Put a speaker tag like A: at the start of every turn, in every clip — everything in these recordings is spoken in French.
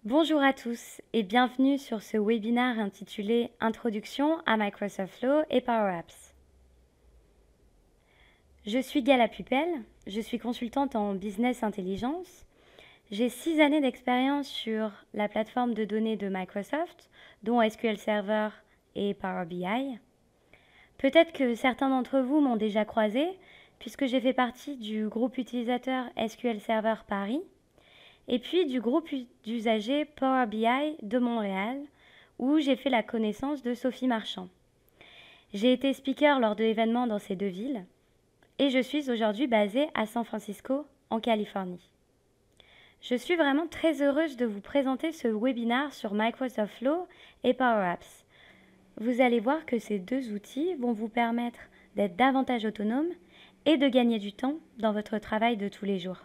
A: Bonjour à tous et bienvenue sur ce webinaire intitulé Introduction à Microsoft Flow et Power Apps. Je suis Gala Pupel, je suis consultante en Business Intelligence. J'ai 6 années d'expérience sur la plateforme de données de Microsoft, dont SQL Server et Power BI. Peut-être que certains d'entre vous m'ont déjà croisé, puisque j'ai fait partie du groupe utilisateur SQL Server Paris, et puis du groupe d'usagers Power BI de Montréal, où j'ai fait la connaissance de Sophie Marchand. J'ai été speaker lors de l'événement dans ces deux villes, et je suis aujourd'hui basée à San Francisco, en Californie. Je suis vraiment très heureuse de vous présenter ce webinaire sur Microsoft Flow et Power Apps. Vous allez voir que ces deux outils vont vous permettre d'être davantage autonome et de gagner du temps dans votre travail de tous les jours.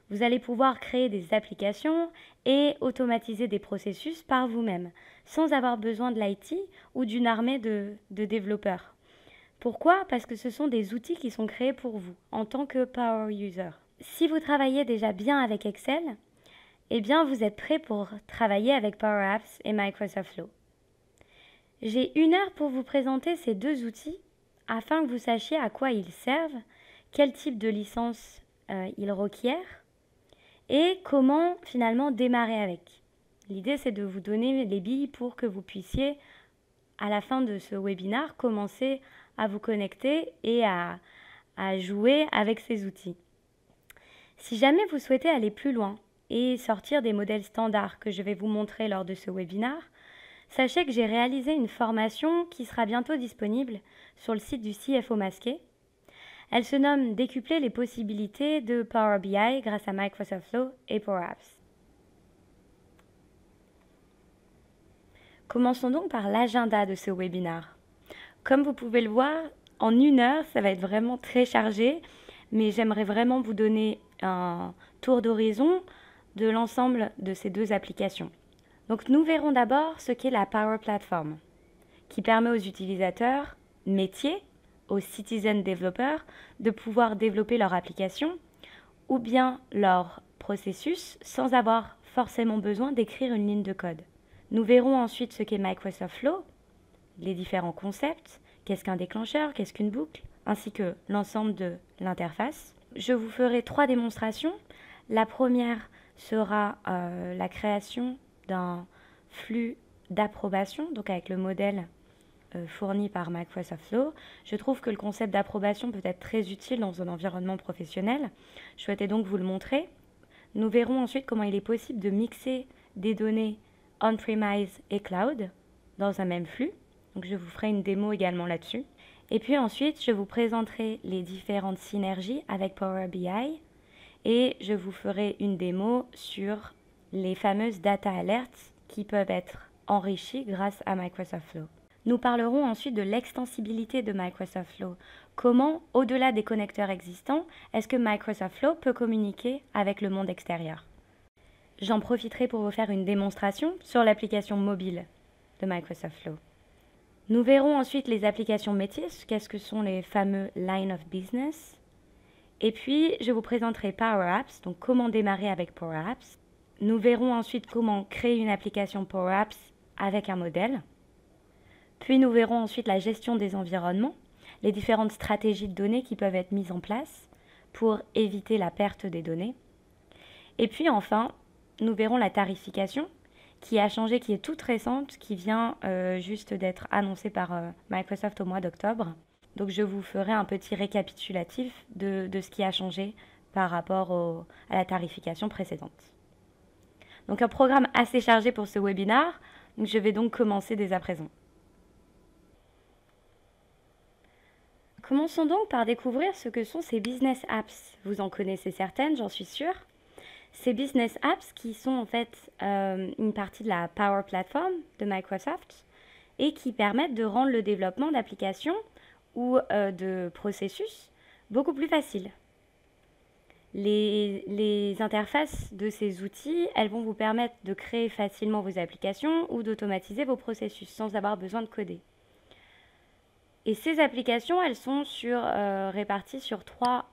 A: Vous allez pouvoir créer des applications et automatiser des processus par vous-même, sans avoir besoin de l'IT ou d'une armée de développeurs. Pourquoi? Parce que ce sont des outils qui sont créés pour vous, en tant que Power User. Si vous travaillez déjà bien avec Excel, eh bien vous êtes prêt pour travailler avec Power Apps et Microsoft Flow. J'ai 1 heure pour vous présenter ces deux outils, afin que vous sachiez à quoi ils servent, quel type de licence ils requièrent, et comment finalement démarrer avec. L'idée, c'est de vous donner les billes pour que vous puissiez, à la fin de ce webinaire, commencer à vous connecter et à jouer avec ces outils. Si jamais vous souhaitez aller plus loin et sortir des modèles standards que je vais vous montrer lors de ce webinaire, sachez que j'ai réalisé une formation qui sera bientôt disponible sur le site du CFO Masqué. Elle se nomme Décupler les possibilités de Power BI grâce à Microsoft Flow et Power Apps. Commençons donc par l'agenda de ce webinaire. Comme vous pouvez le voir, en 1 heure, ça va être vraiment très chargé, mais j'aimerais vraiment vous donner un tour d'horizon de l'ensemble de ces deux applications. Donc nous verrons d'abord ce qu'est la Power Platform, qui permet aux utilisateurs métiers, aux citizen développeurs, de pouvoir développer leur application ou bien leur processus sans avoir forcément besoin d'écrire une ligne de code. Nous verrons ensuite ce qu'est Microsoft Flow, les différents concepts, qu'est-ce qu'un déclencheur, qu'est-ce qu'une boucle, ainsi que l'ensemble de l'interface. Je vous ferai 3 démonstrations. La première sera la création d'un flux d'approbation, donc avec le modèle fourni par Microsoft Flow. Je trouve que le concept d'approbation peut être très utile dans un environnement professionnel. Je souhaitais donc vous le montrer. Nous verrons ensuite comment il est possible de mixer des données on-premise et cloud dans un même flux. Donc je vous ferai une démo également là-dessus. Et puis ensuite, je vous présenterai les différentes synergies avec Power BI et je vous ferai une démo sur les fameuses data alerts qui peuvent être enrichies grâce à Microsoft Flow. Nous parlerons ensuite de l'extensibilité de Microsoft Flow. Comment, au-delà des connecteurs existants, est-ce que Microsoft Flow peut communiquer avec le monde extérieur? J'en profiterai pour vous faire une démonstration sur l'application mobile de Microsoft Flow. Nous verrons ensuite les applications métiers, qu'est-ce que sont les fameux Line of Business. Et puis, je vous présenterai Power Apps, donc comment démarrer avec Power Apps. Nous verrons ensuite comment créer une application Power Apps avec un modèle. Puis nous verrons ensuite la gestion des environnements, les différentes stratégies de données qui peuvent être mises en place pour éviter la perte des données. Et puis enfin, nous verrons la tarification qui a changé, qui est toute récente, qui vient juste d'être annoncée par Microsoft au mois d'octobre. Donc je vous ferai un petit récapitulatif de ce qui a changé par rapport à la tarification précédente. Donc un programme assez chargé pour ce webinaire, donc je vais donc commencer dès à présent. Commençons donc par découvrir ce que sont ces business apps. Vous en connaissez certaines, j'en suis sûre. Ces business apps qui sont en fait une partie de la Power Platform de Microsoft et qui permettent de rendre le développement d'applications ou de processus beaucoup plus facile. Les interfaces de ces outils, elles vont vous permettre de créer facilement vos applications ou d'automatiser vos processus sans avoir besoin de coder. Et ces applications, elles sont réparties sur 3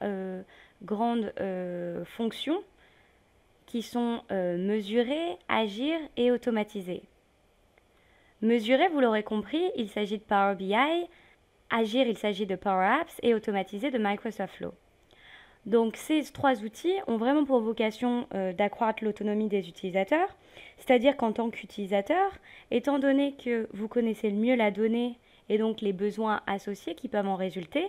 A: grandes fonctions qui sont mesurer, agir et automatiser. Mesurer, vous l'aurez compris, il s'agit de Power BI, agir, il s'agit de Power Apps et automatiser de Microsoft Flow. Donc ces 3 outils ont vraiment pour vocation d'accroître l'autonomie des utilisateurs, c'est-à-dire qu'en tant qu'utilisateur, étant donné que vous connaissez le mieux la donnée et donc les besoins associés qui peuvent en résulter,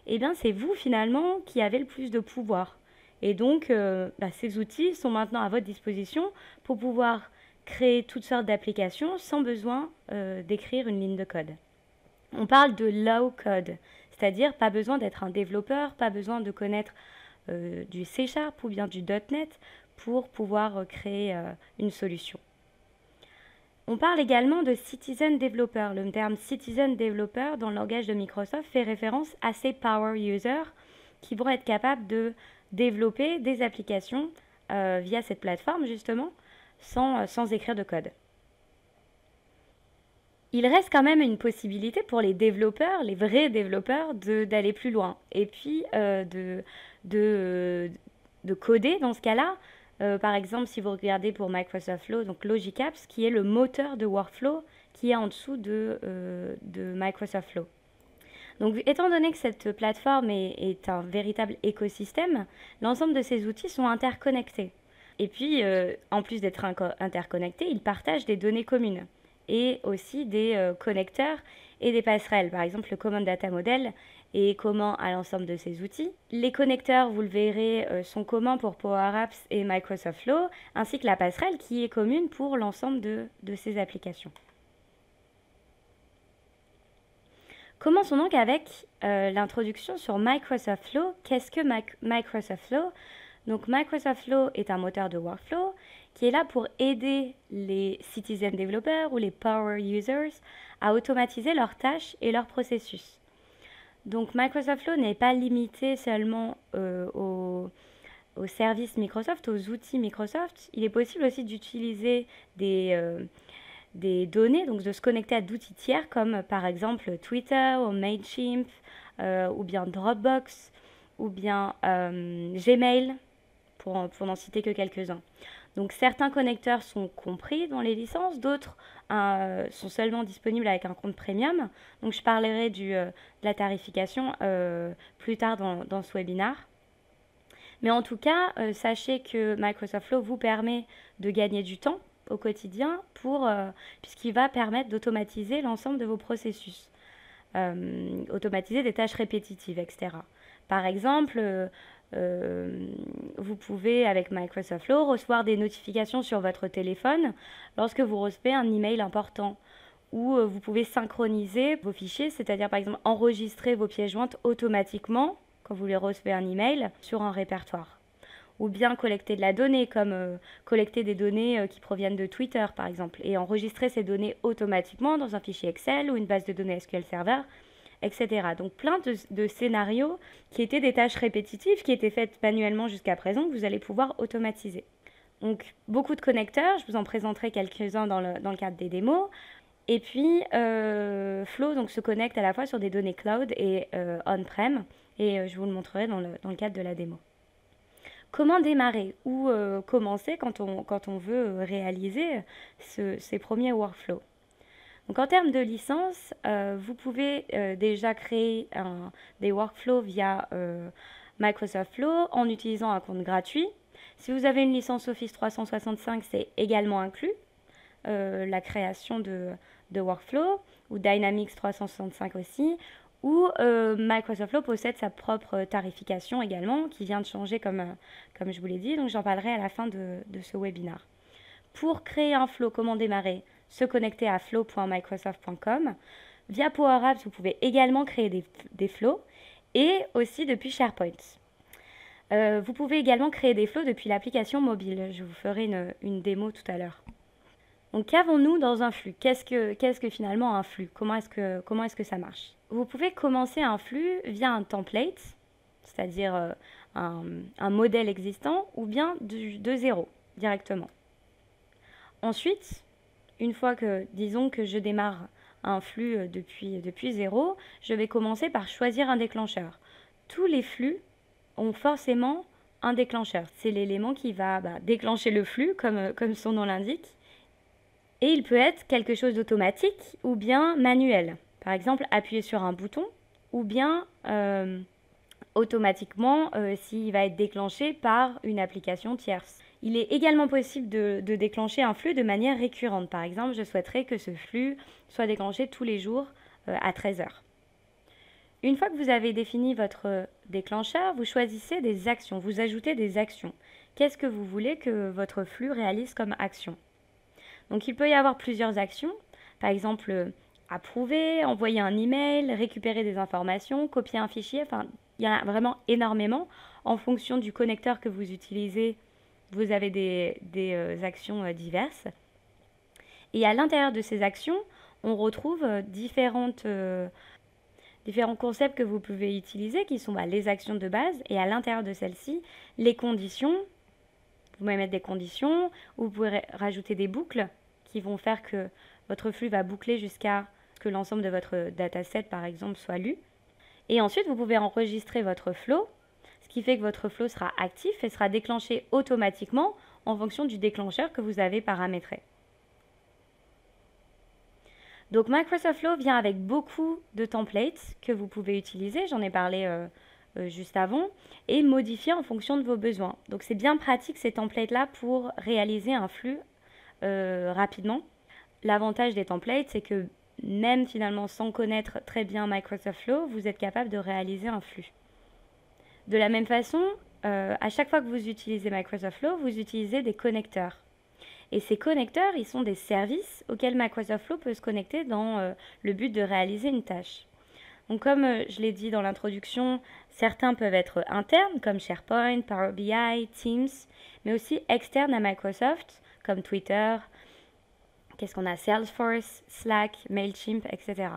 A: eh bien c'est vous finalement qui avez le plus de pouvoir. Et donc ces outils sont maintenant à votre disposition pour pouvoir créer toutes sortes d'applications sans besoin d'écrire une ligne de code. On parle de low code, c'est-à-dire pas besoin d'être un développeur, pas besoin de connaître du C# ou bien du .NET pour pouvoir créer une solution. On parle également de Citizen Developer. Le terme Citizen Developer dans le langage de Microsoft fait référence à ces power users qui vont être capables de développer des applications via cette plateforme justement sans écrire de code. Il reste quand même une possibilité pour les développeurs, les vrais développeurs, d'aller plus loin et puis de coder dans ce cas-là. Par exemple, si vous regardez pour Microsoft Flow, donc Logic Apps, qui est le moteur de workflow qui est en dessous de Microsoft Flow. Donc, étant donné que cette plateforme est un véritable écosystème, l'ensemble de ces outils sont interconnectés. Et puis, en plus d'être interconnectés, ils partagent des données communes et aussi des connecteurs et des passerelles. Par exemple, le Common Data Model est commun à l'ensemble de ces outils. Les connecteurs, vous le verrez, sont communs pour Power Apps et Microsoft Flow, ainsi que la passerelle qui est commune pour l'ensemble de ces applications. Commençons donc avec l'introduction sur Microsoft Flow. Qu'est-ce que Microsoft Flow ? Donc Microsoft Flow est un moteur de workflow qui est là pour aider les citizen developers ou les power users à automatiser leurs tâches et leurs processus. Donc Microsoft Flow n'est pas limité seulement aux services Microsoft, aux outils Microsoft. Il est possible aussi d'utiliser des données, donc de se connecter à d'outils tiers comme par exemple Twitter ou Mailchimp ou bien Dropbox ou bien Gmail pour n'en citer que quelques-uns. Donc certains connecteurs sont compris dans les licences, d'autres sont seulement disponibles avec un compte premium. Donc je parlerai de la tarification plus tard dans ce webinaire. Mais en tout cas, sachez que Microsoft Flow vous permet de gagner du temps au quotidien puisqu'il va permettre d'automatiser l'ensemble de vos processus, automatiser des tâches répétitives, etc. Par exemple, vous pouvez, avec Microsoft Flow, recevoir des notifications sur votre téléphone lorsque vous recevez un email important. Ou vous pouvez synchroniser vos fichiers, c'est-à-dire par exemple enregistrer vos pièces jointes automatiquement quand vous les recevez un email sur un répertoire. Ou bien collecter de la donnée, comme collecter des données qui proviennent de Twitter par exemple, et enregistrer ces données automatiquement dans un fichier Excel ou une base de données SQL Server, etc. Donc plein de scénarios qui étaient des tâches répétitives, qui étaient faites manuellement jusqu'à présent, que vous allez pouvoir automatiser. Donc beaucoup de connecteurs, je vous en présenterai quelques-uns dans le cadre des démos. Et puis Flow donc, se connecte à la fois sur des données cloud et on-prem, et je vous le montrerai dans le cadre de la démo. Comment démarrer ou commencer quand on veut réaliser ces premiers workflows? Donc en termes de licence, vous pouvez déjà créer des workflows via Microsoft Flow en utilisant un compte gratuit. Si vous avez une licence Office 365, c'est également inclus, la création de workflow, ou Dynamics 365 aussi, ou Microsoft Flow possède sa propre tarification également, qui vient de changer comme je vous l'ai dit, donc j'en parlerai à la fin de ce webinaire. Pour créer un flow, comment démarrer? Se connecter à flow.microsoft.com. Via Power Apps, vous pouvez également créer des flows, et aussi depuis SharePoint. Vous pouvez également créer des flows depuis l'application mobile. Je vous ferai une démo tout à l'heure. Donc qu'avons-nous dans un flux? Qu'est-ce que finalement un flux? Comment est-ce que ça marche? Vous pouvez commencer un flux via un template, c'est-à-dire un modèle existant, ou bien de zéro directement. Ensuite, une fois que, disons que je démarre un flux depuis zéro, je vais commencer par choisir un déclencheur. Tous les flux ont forcément un déclencheur. C'est l'élément qui va déclencher le flux, comme son nom l'indique. Et il peut être quelque chose d'automatique ou bien manuel. Par exemple, appuyer sur un bouton ou bien automatiquement s'il va être déclenché par une application tierce. Il est également possible de déclencher un flux de manière récurrente. Par exemple, je souhaiterais que ce flux soit déclenché tous les jours à 13 heures. Une fois que vous avez défini votre déclencheur, vous choisissez des actions, vous ajoutez des actions. Qu'est-ce que vous voulez que votre flux réalise comme action? Donc il peut y avoir plusieurs actions, par exemple approuver, envoyer un email, récupérer des informations, copier un fichier, enfin il y en a vraiment énormément. En fonction du connecteur que vous utilisez, vous avez des actions diverses. Et à l'intérieur de ces actions, on retrouve différents concepts que vous pouvez utiliser qui sont les actions de base et à l'intérieur de celles-ci, les conditions. Vous pouvez mettre des conditions ou vous pouvez rajouter des boucles qui vont faire que votre flux va boucler jusqu'à ce que l'ensemble de votre dataset, par exemple, soit lu. Et ensuite, vous pouvez enregistrer votre flow, ce qui fait que votre flow sera actif et sera déclenché automatiquement en fonction du déclencheur que vous avez paramétré. Donc Microsoft Flow vient avec beaucoup de templates que vous pouvez utiliser, j'en ai parlé juste avant, et modifier en fonction de vos besoins. Donc c'est bien pratique ces templates-là pour réaliser un flux rapidement. L'avantage des templates, c'est que même finalement sans connaître très bien Microsoft Flow, vous êtes capable de réaliser un flux. De la même façon, à chaque fois que vous utilisez Microsoft Flow, vous utilisez des connecteurs. Et ces connecteurs, ils sont des services auxquels Microsoft Flow peut se connecter dans le but de réaliser une tâche. Donc comme je l'ai dit dans l'introduction, certains peuvent être internes comme SharePoint, Power BI, Teams, mais aussi externes à Microsoft comme Twitter, qu'est-ce qu'on a, Salesforce, Slack, Mailchimp, etc.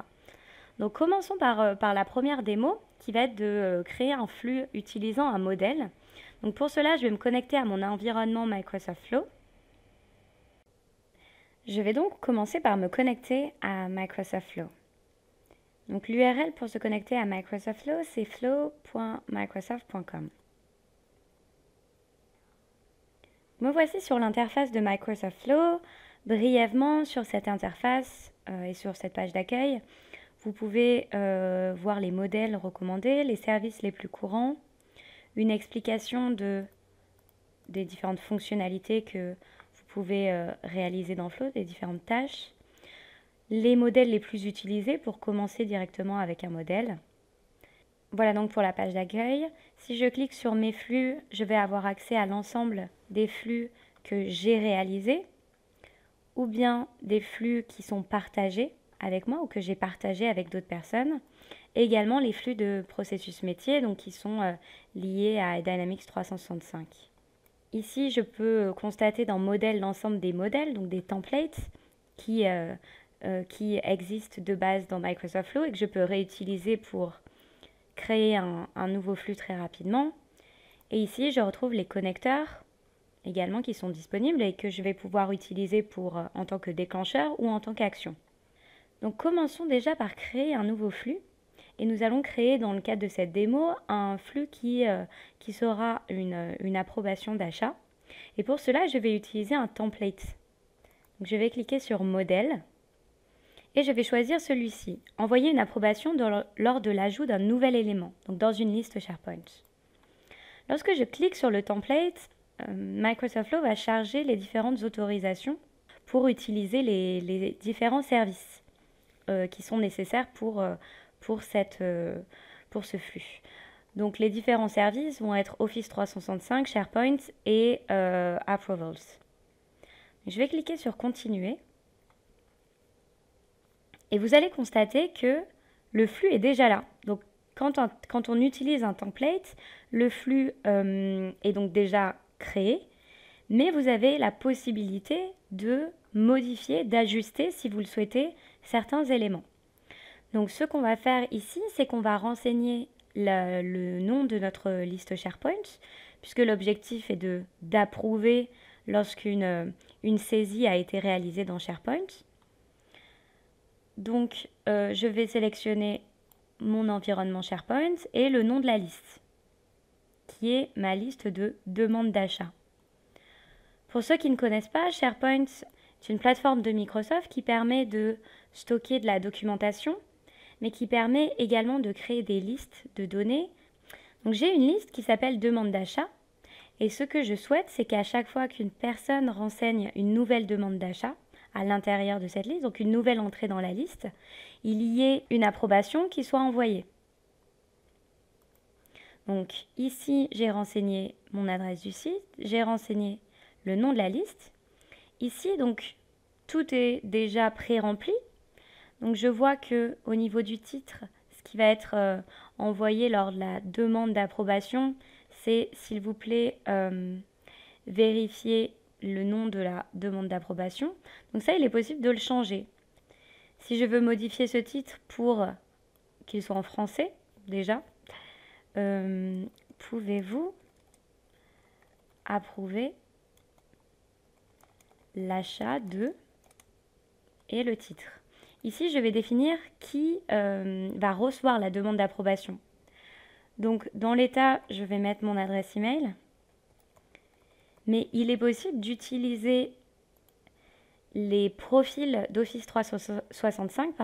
A: Donc commençons par la première démo qui va être de créer un flux utilisant un modèle. Donc pour cela, je vais me connecter à mon environnement Microsoft Flow. Je vais donc commencer par me connecter à Microsoft Flow. Donc l'URL pour se connecter à Microsoft Flow, c'est flow.microsoft.com. Me voici sur l'interface de Microsoft Flow. Brièvement, sur cette interface et sur cette page d'accueil, vous pouvez voir les modèles recommandés, les services les plus courants, une explication des différentes fonctionnalités que vous pouvez réaliser dans Flow, des différentes tâches, les modèles les plus utilisés pour commencer directement avec un modèle. Voilà donc pour la page d'accueil. Si je clique sur mes flux, je vais avoir accès à l'ensemble des flux que j'ai réalisés ou bien des flux qui sont partagés avec moi ou que j'ai partagés avec d'autres personnes. Et également les flux de processus métier donc qui sont liés à Dynamics 365. Ici, je peux constater dans modèle l'ensemble des modèles, donc des templates qui existent de base dans Microsoft Flow et que je peux réutiliser pour créer un nouveau flux très rapidement. Et ici, je retrouve les connecteurs également qui sont disponibles et que je vais pouvoir utiliser en tant que déclencheur ou en tant qu'action. Donc commençons déjà par créer un nouveau flux. Et nous allons créer dans le cadre de cette démo un flux qui sera une approbation d'achat. Et pour cela, je vais utiliser un template. Donc, je vais cliquer sur modèle et je vais choisir celui-ci. Envoyer une approbation lors de l'ajout d'un nouvel élément, donc dans une liste SharePoint. Lorsque je clique sur le template, Microsoft Flow va charger les différentes autorisations pour utiliser les différents services qui sont nécessaires pour ce flux. Donc les différents services vont être Office 365, SharePoint et Approvals. Je vais cliquer sur Continuer. Et vous allez constater que le flux est déjà là. Donc quand on utilise un template, le flux est donc déjà créé, mais vous avez la possibilité de modifier, d'ajuster, si vous le souhaitez, certains éléments. Donc ce qu'on va faire ici, c'est qu'on va renseigner le nom de notre liste SharePoint, puisque l'objectif est d'approuver lorsqu'une saisie a été réalisée dans SharePoint. Donc je vais sélectionner mon environnement SharePoint et le nom de la liste, qui est ma liste de demandes d'achat. Pour ceux qui ne connaissent pas, SharePoint, c'est une plateforme de Microsoft qui permet de stocker de la documentation, mais qui permet également de créer des listes de données. Donc j'ai une liste qui s'appelle demande d'achat, et ce que je souhaite, c'est qu'à chaque fois qu'une personne renseigne une nouvelle demande d'achat à l'intérieur de cette liste, donc une nouvelle entrée dans la liste, il y ait une approbation qui soit envoyée. Donc ici, j'ai renseigné mon adresse du site, j'ai renseigné le nom de la liste. Ici, donc, tout est déjà pré-rempli. Donc je vois que au niveau du titre, ce qui va être envoyé lors de la demande d'approbation, c'est s'il vous plaît vérifier le nom de la demande d'approbation. Donc ça, il est possible de le changer. Si je veux modifier ce titre pour qu'il soit en français, déjà, pouvez-vous approuver l'achat de et le titre. Ici, je vais définir qui va recevoir la demande d'approbation. Donc, dans l'état, je vais mettre mon adresse email. Mais il est possible d'utiliser les profils d'Office 365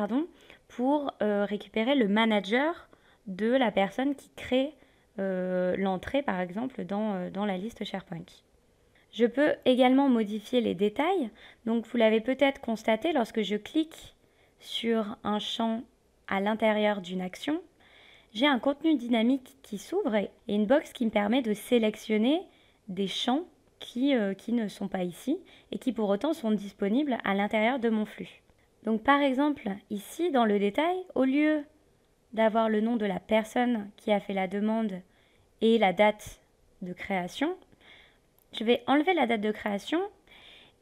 A: pour récupérer le manager de la personne qui crée l'entrée, par exemple, dans la liste SharePoint. Je peux également modifier les détails. Donc, vous l'avez peut-être constaté lorsque je clique sur un champ à l'intérieur d'une action, j'ai un contenu dynamique qui s'ouvre et une box qui me permet de sélectionner des champs qui ne sont pas ici et qui pour autant sont disponibles à l'intérieur de mon flux. Donc par exemple, ici dans le détail, au lieu d'avoir le nom de la personne qui a fait la demande et la date de création, je vais enlever la date de création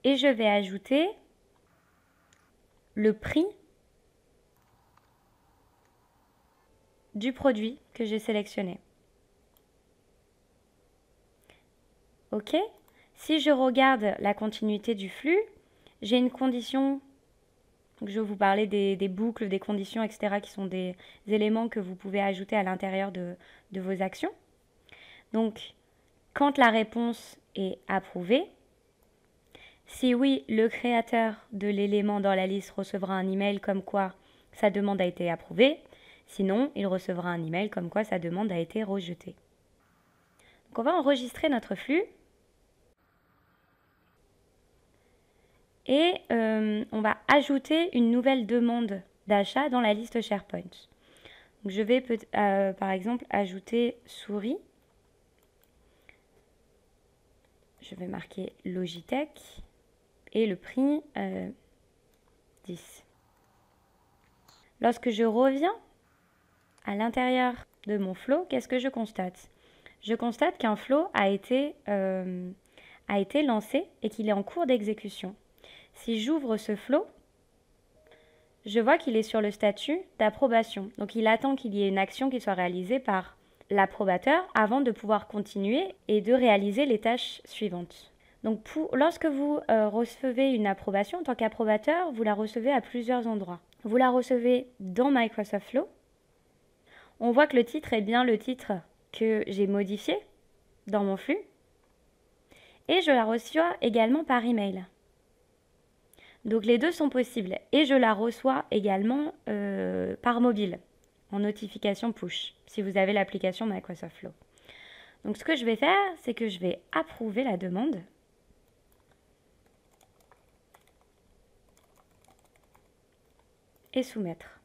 A: et je vais ajouter le prix du produit que j'ai sélectionné. OK ? Si je regarde la continuité du flux, j'ai une condition, je vais vous parler des boucles, des conditions, etc., qui sont des éléments que vous pouvez ajouter à l'intérieur de vos actions. Donc, quand la réponse est approuvée, si oui, le créateur de l'élément dans la liste recevra un email comme quoi sa demande a été approuvée. Sinon, il recevra un email comme quoi sa demande a été rejetée. Donc, on va enregistrer notre flux. Et on va ajouter une nouvelle demande d'achat dans la liste SharePoint. Donc, je vais par exemple ajouter souris. Je vais marquer Logitech et le prix 10. Lorsque je reviens à l'intérieur de mon flow, qu'est-ce que je constate? Je constate qu'un flow a été lancé et qu'il est en cours d'exécution. Si j'ouvre ce flow, je vois qu'il est sur le statut d'approbation. Donc il attend qu'il y ait une action qui soit réalisée par l'approbateur avant de pouvoir continuer et de réaliser les tâches suivantes. Donc lorsque vous recevez une approbation en tant qu'approbateur, vous la recevez à plusieurs endroits. Vous la recevez dans Microsoft Flow. On voit que le titre est bien le titre que j'ai modifié dans mon flux. Et je la reçois également par email. Donc les deux sont possibles et je la reçois également par mobile en notification push si vous avez l'application Microsoft Flow. Donc ce que je vais faire, c'est que je vais approuver la demande. Et soumettre.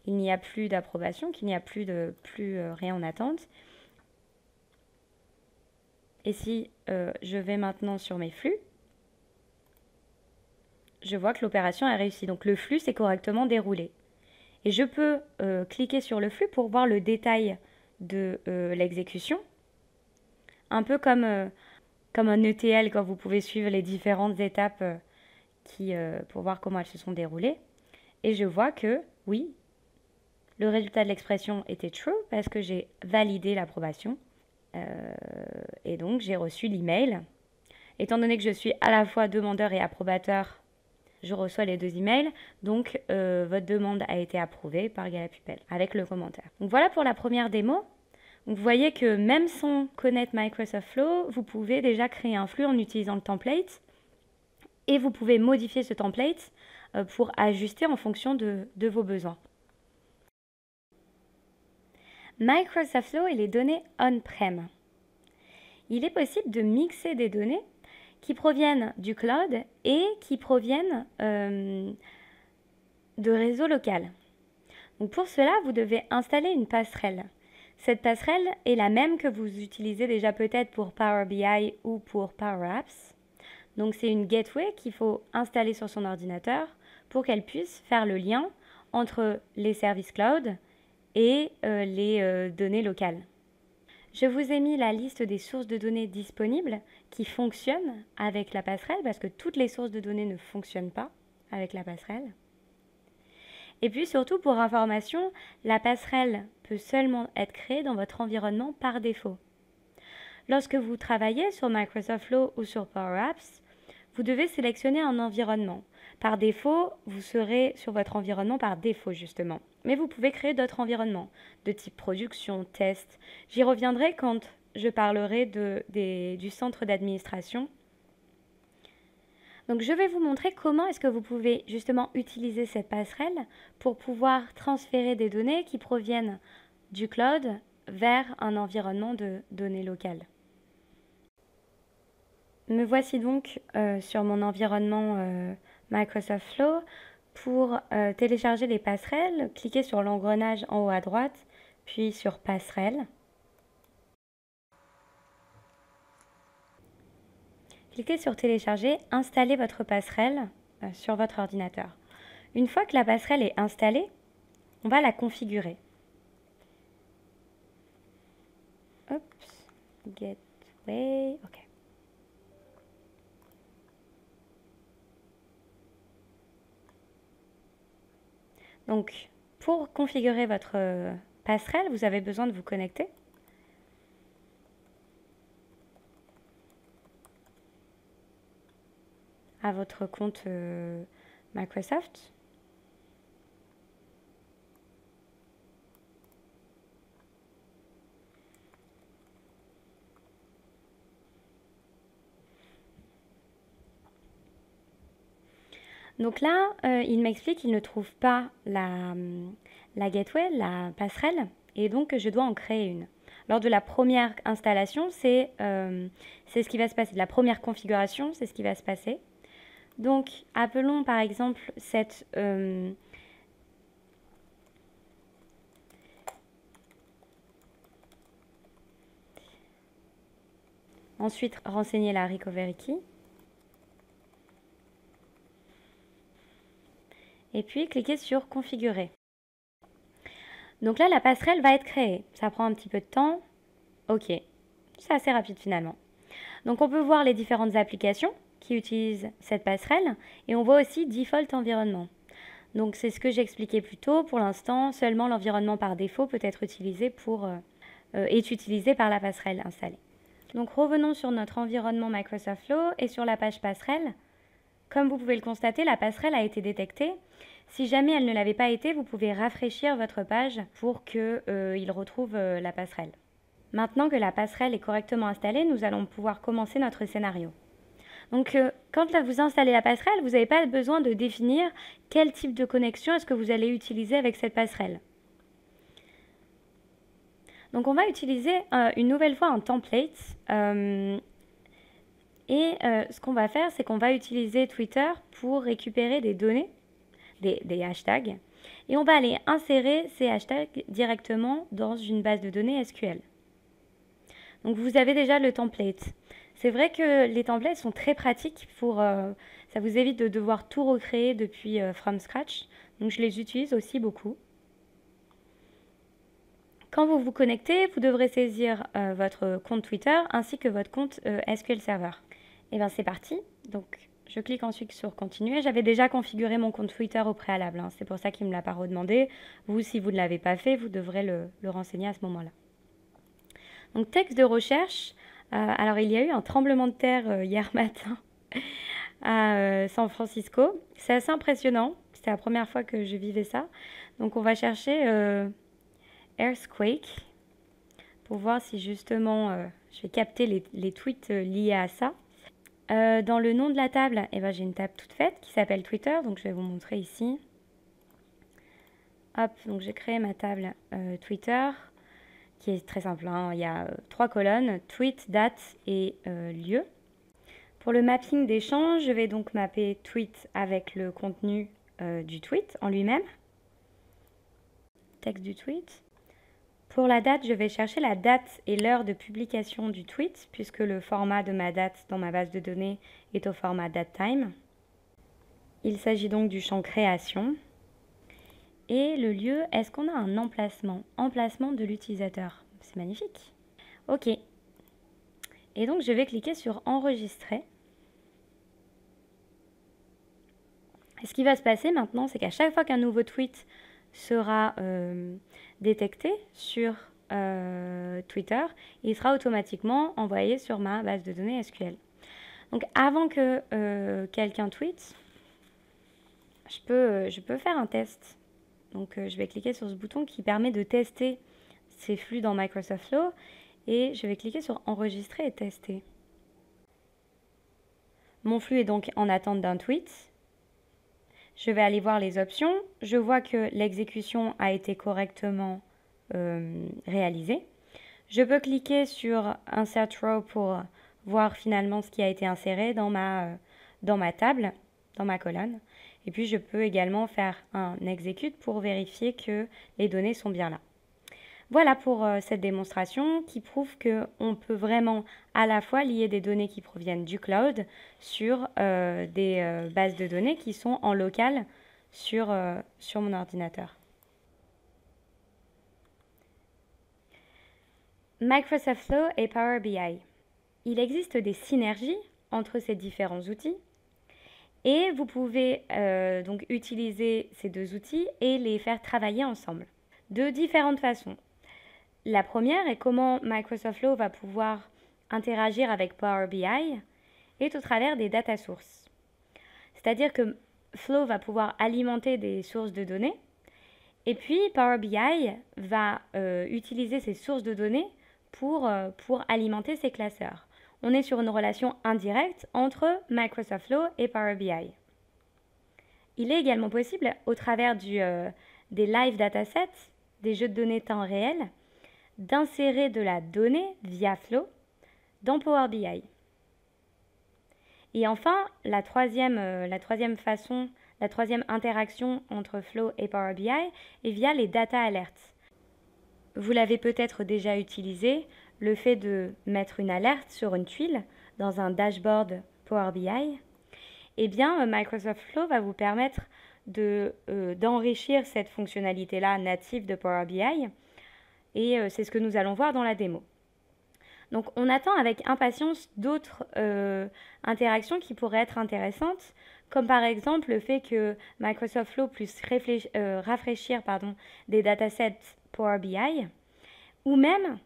A: Il n'y a plus d'approbation, qu'il n'y a plus rien en attente. Et si je vais maintenant sur mes flux, je vois que l'opération est réussie. Donc le flux s'est correctement déroulé. Et je peux cliquer sur le flux pour voir le détail de l'exécution. Un peu comme un ETL quand vous pouvez suivre les différentes étapes pour voir comment elles se sont déroulées. Et je vois que, oui, le résultat de l'expression était true parce que j'ai validé l'approbation. Et donc, j'ai reçu l'email. Étant donné que je suis à la fois demandeur et approbateur, je reçois les deux emails. Donc, votre demande a été approuvée par Galapupel avec le commentaire. Donc, voilà pour la première démo. Donc, vous voyez que même sans connaître Microsoft Flow, vous pouvez déjà créer un flux en utilisant le template et vous pouvez modifier ce template pour ajuster en fonction de vos besoins. Microsoft Flow et les données on-prem. Il est possible de mixer des données qui proviennent du cloud et qui proviennent de réseau local. Donc pour cela, vous devez installer une passerelle. Cette passerelle est la même que vous utilisez déjà peut-être pour Power BI ou pour Power Apps. Donc c'est une gateway qu'il faut installer sur son ordinateur pour qu'elle puisse faire le lien entre les services cloud et les données locales. Je vous ai mis la liste des sources de données disponibles qui fonctionnent avec la passerelle parce que toutes les sources de données ne fonctionnent pas avec la passerelle. Et puis surtout pour information, la passerelle peut seulement être créée dans votre environnement par défaut. Lorsque vous travaillez sur Microsoft Flow ou sur Power Apps, vous devez sélectionner un environnement. Par défaut, vous serez sur votre environnement par défaut justement. Mais vous pouvez créer d'autres environnements, de type production, test. J'y reviendrai quand je parlerai du centre d'administration. Donc je vais vous montrer comment est-ce que vous pouvez justement utiliser cette passerelle pour pouvoir transférer des données qui proviennent du cloud vers un environnement de données locales. Me voici donc sur mon environnement Microsoft Flow. Pour télécharger les passerelles, cliquez sur l'engrenage en haut à droite, puis sur passerelle. Cliquez sur télécharger, installez votre passerelle sur votre ordinateur. Une fois que la passerelle est installée, on va la configurer. Oups, gateway, ok. Donc, pour configurer votre passerelle, vous avez besoin de vous connecter. À votre compte Microsoft. Donc là, il m'explique qu'il ne trouve pas la gateway, la passerelle, et donc je dois en créer une. Lors de la première installation, c'est ce qui va se passer. La première configuration, c'est ce qui va se passer. Donc, appelons par exemple cette ensuite, renseigner la recovery key. Et puis, cliquez sur configurer. Donc là, la passerelle va être créée. Ça prend un petit peu de temps. Ok, c'est assez rapide finalement. Donc on peut voir les différentes applications qui utilisent cette passerelle et on voit aussi Default Environment. Donc c'est ce que j'expliquais plus tôt. Pour l'instant, seulement l'environnement par défaut peut être utilisé est utilisé par la passerelle installée. Donc revenons sur notre environnement Microsoft Flow et sur la page passerelle. Comme vous pouvez le constater, la passerelle a été détectée. Si jamais elle ne l'avait pas été, vous pouvez rafraîchir votre page pour qu'il retrouve la passerelle. Maintenant que la passerelle est correctement installée, nous allons pouvoir commencer notre scénario. Donc, quand vous installez la passerelle, vous n'avez pas besoin de définir quel type de connexion est-ce que vous allez utiliser avec cette passerelle. Donc, on va utiliser une nouvelle fois un template. Ce qu'on va faire, c'est qu'on va utiliser Twitter pour récupérer des données, des hashtags. Et on va aller insérer ces hashtags directement dans une base de données SQL. Donc vous avez déjà le template. C'est vrai que les templates sont très pratiques ça vous évite de devoir tout recréer depuis from scratch. Donc je les utilise aussi beaucoup. Quand vous vous connectez, vous devrez saisir votre compte Twitter ainsi que votre compte SQL Server. Et bien c'est parti. Donc je clique ensuite sur continuer. J'avais déjà configuré mon compte Twitter au préalable. C'est pour ça qu'il ne me l'a pas redemandé. Vous, si vous ne l'avez pas fait, vous devrez le renseigner à ce moment-là. Donc texte de recherche. Alors il y a eu un tremblement de terre hier matin à San Francisco. C'est assez impressionnant. C'était la première fois que je vivais ça. Donc on va chercher Earthquake pour voir si justement je vais capter les tweets liés à ça. Dans le nom de la table, eh ben, j'ai une table toute faite qui s'appelle Twitter, donc je vais vous montrer ici. Hop, donc j'ai créé ma table Twitter, qui est très simple, hein. Il y a 3 colonnes, tweet, date et lieu. Pour le mapping des champs, je vais donc mapper tweet avec le contenu du tweet en lui-même. Texte du tweet. Pour la date, je vais chercher la date et l'heure de publication du tweet, puisque le format de ma date dans ma base de données est au format datetime. Il s'agit donc du champ création. Et le lieu, est-ce qu'on a un emplacement? Emplacement de l'utilisateur. C'est magnifique. Ok. Et donc, je vais cliquer sur enregistrer. Et ce qui va se passer maintenant, c'est qu'à chaque fois qu'un nouveau tweet sera détecté sur Twitter, il sera automatiquement envoyé sur ma base de données SQL. Donc avant que quelqu'un tweete, je peux faire un test. Donc je vais cliquer sur ce bouton qui permet de tester ces flux dans Microsoft Flow et je vais cliquer sur enregistrer et tester. Mon flux est donc en attente d'un tweet. Je vais aller voir les options. Je vois que l'exécution a été correctement réalisée. Je peux cliquer sur Insert Row pour voir finalement ce qui a été inséré dans ma table, dans ma colonne. Et puis je peux également faire un execute pour vérifier que les données sont bien là. Voilà pour cette démonstration qui prouve qu'on peut vraiment à la fois lier des données qui proviennent du cloud sur des bases de données qui sont en local sur mon ordinateur. Microsoft Flow et Power BI. Il existe des synergies entre ces différents outils et vous pouvez donc utiliser ces deux outils et les faire travailler ensemble de différentes façons. La première est comment Microsoft Flow va pouvoir interagir avec Power BI est au travers des data sources. C'est-à-dire que Flow va pouvoir alimenter des sources de données et puis Power BI va utiliser ces sources de données pour alimenter ses classeurs. On est sur une relation indirecte entre Microsoft Flow et Power BI. Il est également possible, au travers des live datasets, des jeux de données temps réel, d'insérer de la donnée via Flow dans Power BI. Et enfin, la troisième interaction entre Flow et Power BI est via les data alerts. Vous l'avez peut-être déjà utilisé, le fait de mettre une alerte sur une tuile dans un dashboard Power BI. Eh bien, Microsoft Flow va vous permettre d'enrichir cette fonctionnalité-là native de Power BI. Et c'est ce que nous allons voir dans la démo. Donc on attend avec impatience d'autres interactions qui pourraient être intéressantes, comme par exemple le fait que Microsoft Flow puisse rafraîchir des datasets Power BI, ou même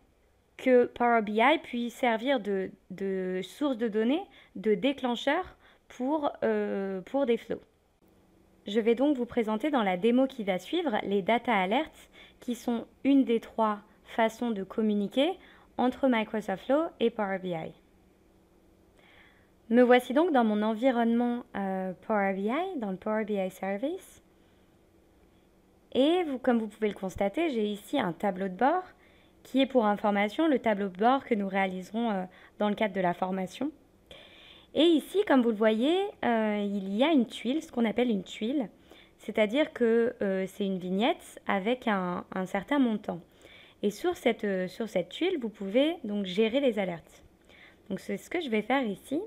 A: que Power BI puisse servir de source de données, de déclencheur pour des flows. Je vais donc vous présenter dans la démo qui va suivre les data alerts qui sont une des 3 façons de communiquer entre Microsoft Flow et Power BI. Me voici donc dans mon environnement Power BI, dans le Power BI Service. Et comme vous pouvez le constater, j'ai ici un tableau de bord qui est pour information le tableau de bord que nous réaliserons dans le cadre de la formation. Et ici, comme vous le voyez, il y a une tuile, ce qu'on appelle une tuile, c'est-à-dire que c'est une vignette avec un certain montant. Et sur cette tuile, vous pouvez donc gérer les alertes. Donc c'est ce que je vais faire ici.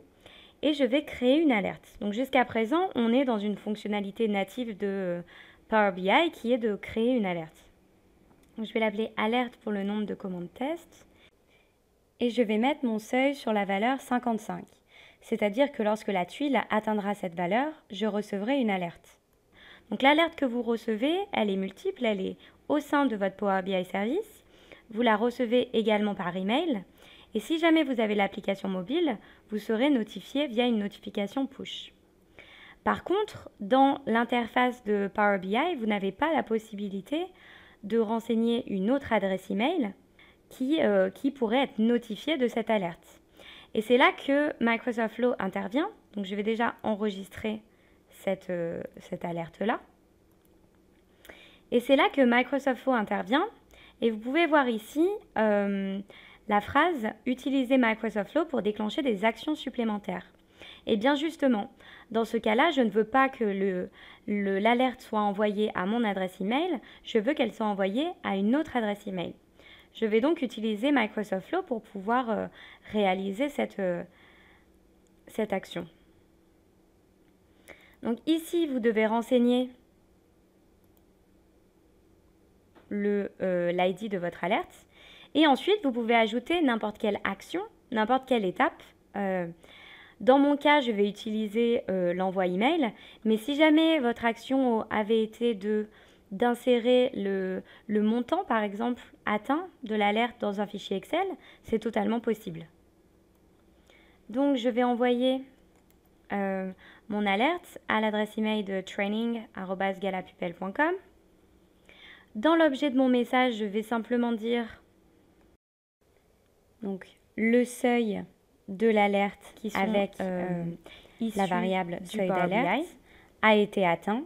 A: Et je vais créer une alerte. Donc jusqu'à présent, on est dans une fonctionnalité native de Power BI qui est de créer une alerte. Donc je vais l'appeler alerte pour le nombre de commandes test. Et je vais mettre mon seuil sur la valeur 55. C'est-à-dire que lorsque la tuile atteindra cette valeur, je recevrai une alerte. Donc l'alerte que vous recevez, elle est multiple, elle est au sein de votre Power BI Service. Vous la recevez également par email. Et si jamais vous avez l'application mobile, vous serez notifié via une notification push. Par contre, dans l'interface de Power BI, vous n'avez pas la possibilité de renseigner une autre adresse email qui pourraient être notifiés de cette alerte. Et c'est là que Microsoft Flow intervient. Donc je vais déjà enregistrer cette alerte-là. Et c'est là que Microsoft Flow intervient. Et vous pouvez voir ici la phrase « Utiliser Microsoft Flow pour déclencher des actions supplémentaires ». Et bien justement, dans ce cas-là, je ne veux pas que l'alerte soit envoyée à mon adresse email, je veux qu'elle soit envoyée à une autre adresse email. Je vais donc utiliser Microsoft Flow pour pouvoir réaliser cette action. Donc ici, vous devez renseigner l'ID de votre alerte. Et ensuite, vous pouvez ajouter n'importe quelle action, n'importe quelle étape. Dans mon cas, je vais utiliser l'envoi email. Mais si jamais votre action avait été d'insérer le montant, par exemple, atteint de l'alerte dans un fichier Excel, c'est totalement possible. Donc, je vais envoyer mon alerte à l'adresse email de training@galapupel.com. Dans l'objet de mon message, je vais simplement dire donc, le seuil de l'alerte qui sont avec la variable seuil d'alerte a été atteint.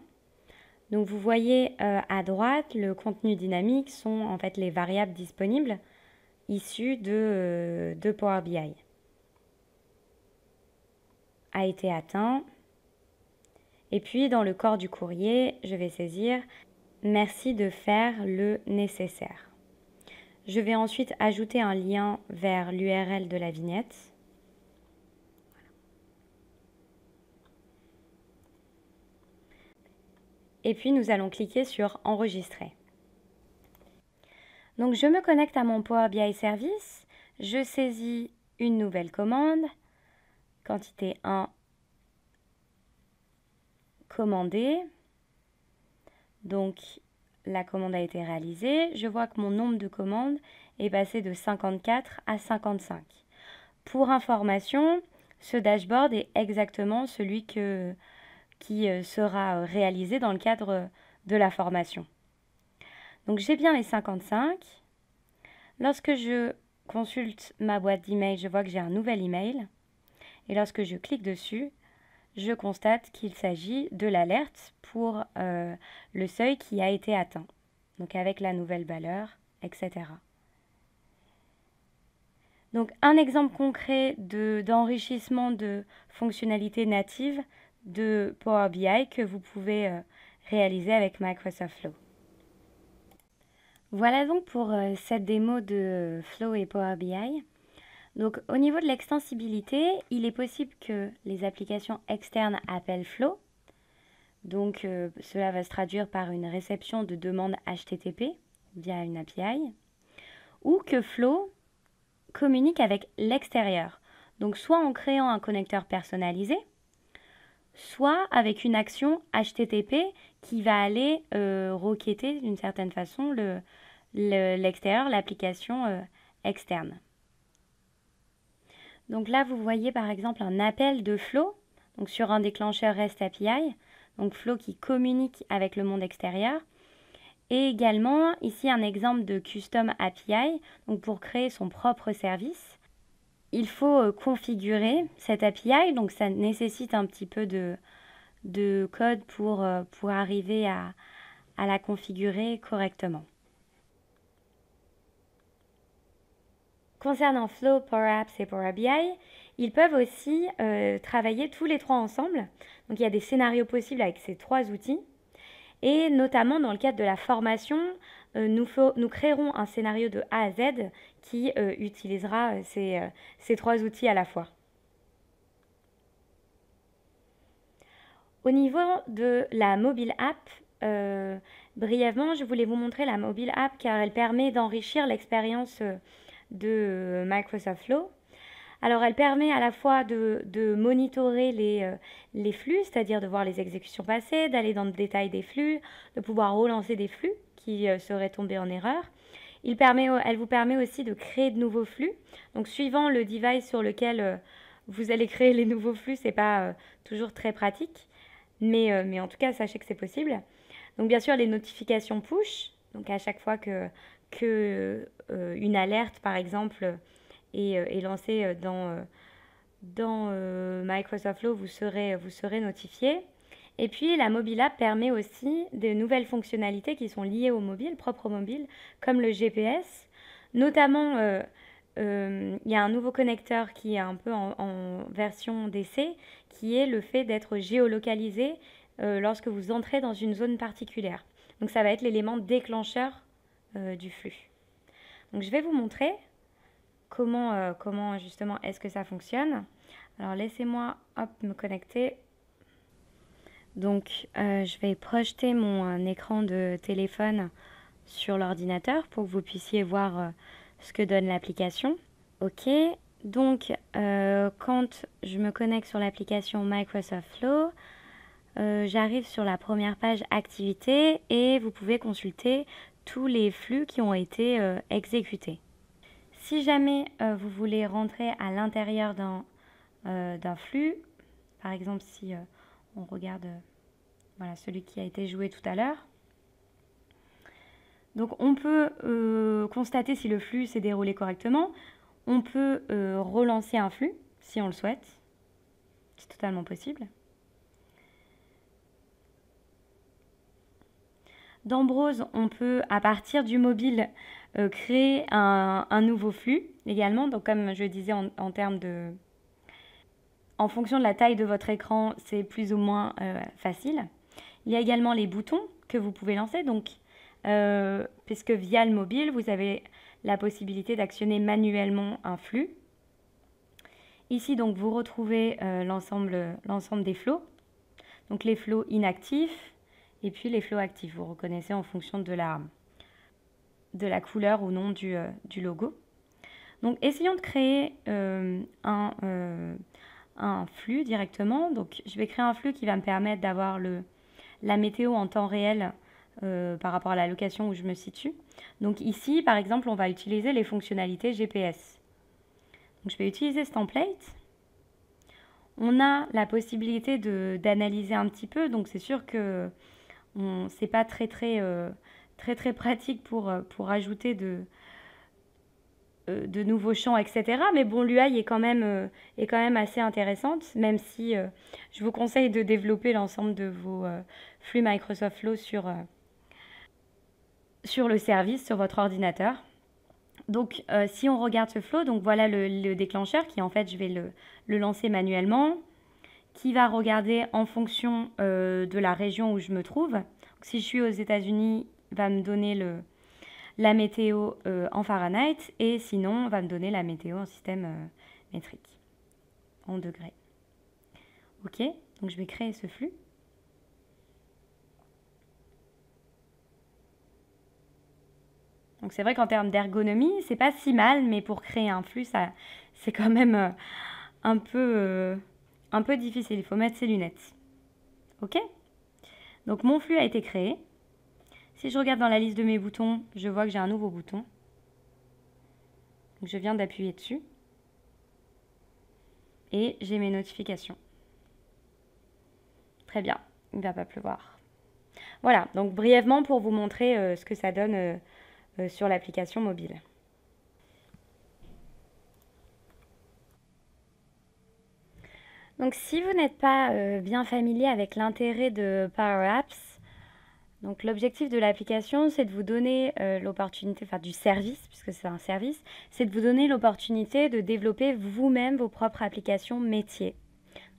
A: Donc vous voyez à droite, le contenu dynamique sont en fait les variables disponibles issues de Power BI. A été atteint. Et puis dans le corps du courrier, je vais saisir « Merci de faire le nécessaire ». Je vais ensuite ajouter un lien vers l'URL de la vignette. Et puis nous allons cliquer sur « Enregistrer ». Donc je me connecte à mon Power BI Service, je saisis une nouvelle commande, quantité 1, commandée. Donc la commande a été réalisée. Je vois que mon nombre de commandes est passé de 54 à 55. Pour information, ce dashboard est exactement celui qui sera réalisé dans le cadre de la formation. Donc j'ai bien les 55. Lorsque je consulte ma boîte d'email, je vois que j'ai un nouvel email. Et lorsque je clique dessus, je constate qu'il s'agit de l'alerte pour le seuil qui a été atteint, donc avec la nouvelle valeur, etc. Donc un exemple concret d'enrichissement de fonctionnalités natives de Power BI que vous pouvez réaliser avec Microsoft Flow. Voilà donc pour cette démo de Flow et Power BI. Donc au niveau de l'extensibilité, il est possible que les applications externes appellent Flow. Donc cela va se traduire par une réception de demandes HTTP via une API. Ou que Flow communique avec l'extérieur. Donc soit en créant un connecteur personnalisé, soit avec une action HTTP qui va aller requêter d'une certaine façon l'extérieur, l'application externe. Donc là, vous voyez par exemple un appel de Flow donc sur un déclencheur REST API, donc Flow qui communique avec le monde extérieur. Et également, ici, un exemple de Custom API, donc pour créer son propre service. Il faut configurer cette API, donc ça nécessite un petit peu de code pour arriver à la configurer correctement. Concernant Flow, Power Apps et Power BI, ils peuvent aussi travailler tous les trois ensemble. Donc il y a des scénarios possibles avec ces trois outils. Et notamment dans le cadre de la formation, nous créerons un scénario de A à Z qui utilisera ces trois outils à la fois. Au niveau de la mobile app, brièvement, je voulais vous montrer la mobile app car elle permet d'enrichir l'expérience de Microsoft Flow. Alors, elle permet à la fois de monitorer les flux, c'est-à-dire de voir les exécutions passées, d'aller dans le détail des flux, de pouvoir relancer des flux qui seraient tombés en erreur. Elle vous permet aussi de créer de nouveaux flux. Donc, suivant le device sur lequel vous allez créer les nouveaux flux, ce n'est pas toujours très pratique. Mais en tout cas, sachez que c'est possible. Donc, bien sûr, les notifications push. Donc, à chaque fois que une alerte, par exemple, est lancée dans Microsoft Flow, vous serez notifié. Et puis, la Mobile App permet aussi de nouvelles fonctionnalités qui sont liées au mobile, propres au mobile, comme le GPS. Notamment, il y a un nouveau connecteur qui est un peu en version d'essai, qui est le fait d'être géolocalisé lorsque vous entrez dans une zone particulière. Donc, ça va être l'élément déclencheur du flux. Donc, je vais vous montrer comment justement est-ce que ça fonctionne. Alors, laissez-moi me connecter. Donc, je vais projeter mon écran de téléphone sur l'ordinateur pour que vous puissiez voir ce que donne l'application. Ok, donc quand je me connecte sur l'application Microsoft Flow, j'arrive sur la première page activité et vous pouvez consulter tous les flux qui ont été exécutés. Si jamais vous voulez rentrer à l'intérieur d'un flux, par exemple si on regarde voilà, celui qui a été joué tout à l'heure. Donc on peut constater si le flux s'est déroulé correctement. On peut relancer un flux si on le souhaite. C'est totalement possible. Dans Browse, on peut, à partir du mobile, créer un nouveau flux également. Donc comme je disais en termes de... En fonction de la taille de votre écran, c'est plus ou moins facile. Il y a également les boutons que vous pouvez lancer. Donc, puisque via le mobile, vous avez la possibilité d'actionner manuellement un flux. Ici, donc, vous retrouvez l'ensemble des flows. Donc, les flows inactifs et puis les flows actifs. Vous reconnaissez en fonction de la couleur ou non du logo. Donc, essayons de créer un flux directement. Donc, je vais créer un flux qui va me permettre d'avoir la météo en temps réel par rapport à la location où je me situe. Donc ici, par exemple, on va utiliser les fonctionnalités GPS. Donc, je vais utiliser ce template. On a la possibilité d'analyser un petit peu. Donc c'est sûr que c'est pas très pratique pour ajouter de nouveaux champs, etc. Mais bon, l'UI est quand même assez intéressante, même si je vous conseille de développer l'ensemble de vos flux Microsoft Flow sur le service, sur votre ordinateur. Donc, si on regarde ce flow, donc voilà le déclencheur qui, en fait, je vais le lancer manuellement, qui va regarder en fonction de la région où je me trouve. Donc, si je suis aux États-Unis, va me donner la météo en Fahrenheit et sinon, on va me donner la météo en système métrique, en degrés. Ok, donc je vais créer ce flux. Donc c'est vrai qu'en termes d'ergonomie, c'est pas si mal, mais pour créer un flux, c'est quand même un peu difficile. Il faut mettre ses lunettes. Ok? Donc mon flux a été créé. Si je regarde dans la liste de mes boutons, je vois que j'ai un nouveau bouton. Donc je viens d'appuyer dessus. Et j'ai mes notifications. Très bien, il ne va pas pleuvoir. Voilà, donc brièvement pour vous montrer ce que ça donne sur l'application mobile. Donc si vous n'êtes pas bien familier avec l'intérêt de Power Apps, donc l'objectif de l'application, c'est de vous donner l'opportunité, enfin du service, puisque c'est un service, c'est de vous donner l'opportunité de développer vous-même vos propres applications métiers.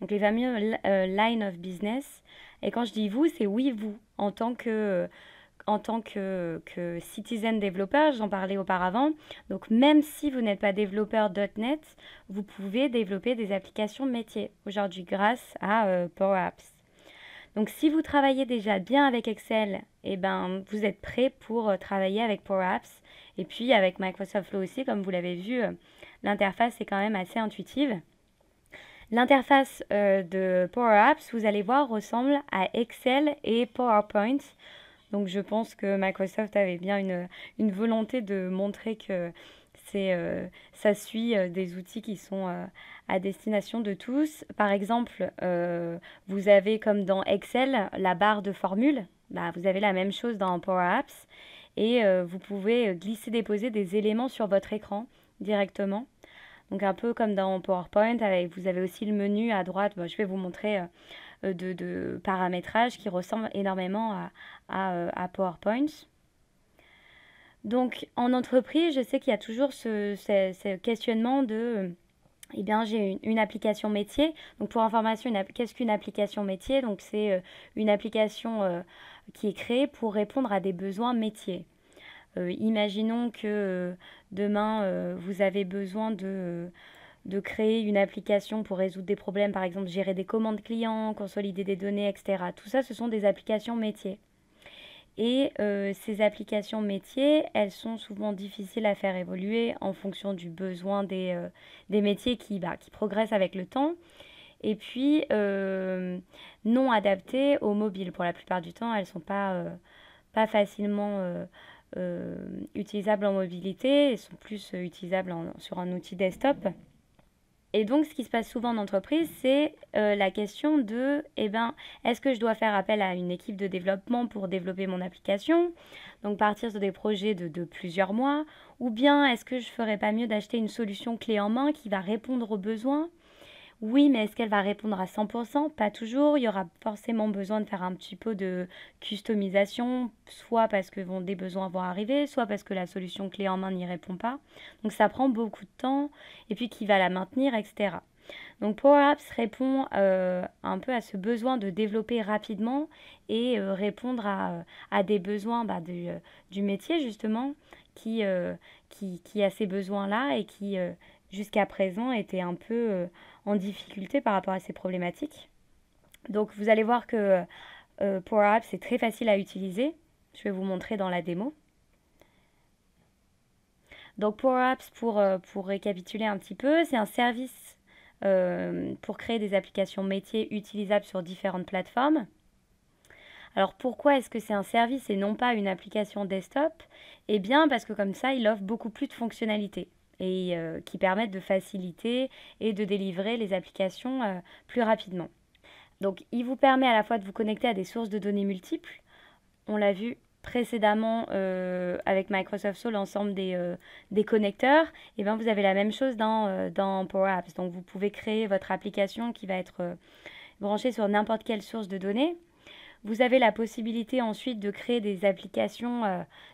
A: Donc les fameux line of business. Et quand je dis vous, c'est oui vous, en tant que citizen développeur, j'en parlais auparavant. Donc même si vous n'êtes pas développeur .NET, vous pouvez développer des applications métiers aujourd'hui grâce à Power Apps. Donc si vous travaillez déjà bien avec Excel, eh ben, vous êtes prêt pour travailler avec Power Apps. Et puis avec Microsoft Flow aussi, comme vous l'avez vu, l'interface est quand même assez intuitive. L'interface de Power Apps, vous allez voir, ressemble à Excel et PowerPoint. Donc je pense que Microsoft avait bien une volonté de montrer que ça suit des outils qui sont à destination de tous. Par exemple, vous avez comme dans Excel la barre de formule. Bah, vous avez la même chose dans Power Apps. et vous pouvez glisser-déposer des éléments sur votre écran directement. Donc un peu comme dans PowerPoint, vous avez aussi le menu à droite. Bon, je vais vous montrer de paramétrage qui ressemble énormément à PowerPoint. Donc en entreprise, je sais qu'il y a toujours ce questionnement de eh bien, j'ai une application métier. Donc, pour information, qu'est-ce qu'une application métier? Donc, c'est une application qui est créée pour répondre à des besoins métiers. Imaginons que demain, vous avez besoin de créer une application pour résoudre des problèmes, par exemple, gérer des commandes clients, consolider des données, etc. Tout ça, ce sont des applications métiers. Et ces applications métiers, elles sont souvent difficiles à faire évoluer en fonction du besoin des métiers qui progressent avec le temps. Et puis, non adaptées au mobile. Pour la plupart du temps, elles ne sont pas facilement utilisables en mobilité. Elles sont plus utilisables sur un outil desktop. Et donc, ce qui se passe souvent en entreprise, c'est la question de, est-ce que je dois faire appel à une équipe de développement pour développer mon application? Donc, partir sur des projets de plusieurs mois. Ou bien, est-ce que je ne ferais pas mieux d'acheter une solution clé en main qui va répondre aux besoins? Oui, mais est-ce qu'elle va répondre à 100%? Pas toujours. Il y aura forcément besoin de faire un petit peu de customisation, soit parce que des besoins vont arriver, soit parce que la solution clé en main n'y répond pas. Donc ça prend beaucoup de temps, et puis qui va la maintenir, etc. Donc Power Apps répond un peu à ce besoin de développer rapidement et répondre à des besoins du métier justement qui a ces besoins-là et qui jusqu'à présent était un peu en difficulté par rapport à ces problématiques. Donc vous allez voir que Power Apps est très facile à utiliser. Je vais vous montrer dans la démo. Donc Power Apps, pour récapituler un petit peu, c'est un service pour créer des applications métiers utilisables sur différentes plateformes. Alors pourquoi est-ce que c'est un service et non pas une application desktop? Eh bien parce que comme ça, il offre beaucoup plus de fonctionnalités et qui permettent de faciliter et de délivrer les applications plus rapidement. Donc il vous permet à la fois de vous connecter à des sources de données multiples. On l'a vu précédemment avec Microsoft Soul, l'ensemble des connecteurs. Et bien vous avez la même chose dans Power Apps. Donc vous pouvez créer votre application qui va être branchée sur n'importe quelle source de données. Vous avez la possibilité ensuite de créer des applications,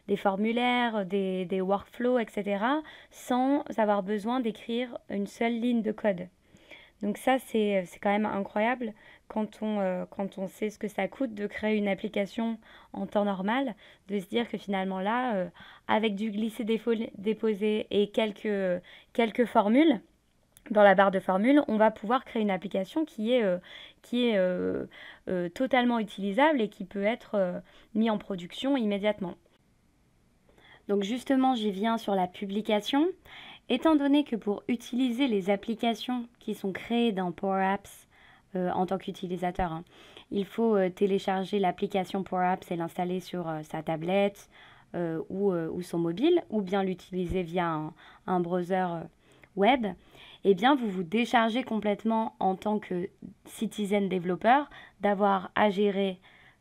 A: des formulaires, des workflows, etc. sans avoir besoin d'écrire une seule ligne de code. Donc ça, c'est quand même incroyable quand on sait ce que ça coûte de créer une application en temps normal, de se dire que finalement là, avec du glisser-déposer et quelques formules, dans la barre de formules, on va pouvoir créer une application qui est totalement utilisable et qui peut être mise en production immédiatement. Donc justement, j'y viens sur la publication. Étant donné que pour utiliser les applications qui sont créées dans Power Apps en tant qu'utilisateur, il faut télécharger l'application Power Apps et l'installer sur sa tablette ou son mobile, ou bien l'utiliser via un browser web. Eh bien, vous vous déchargez complètement en tant que citizen développeur d'avoir à gérer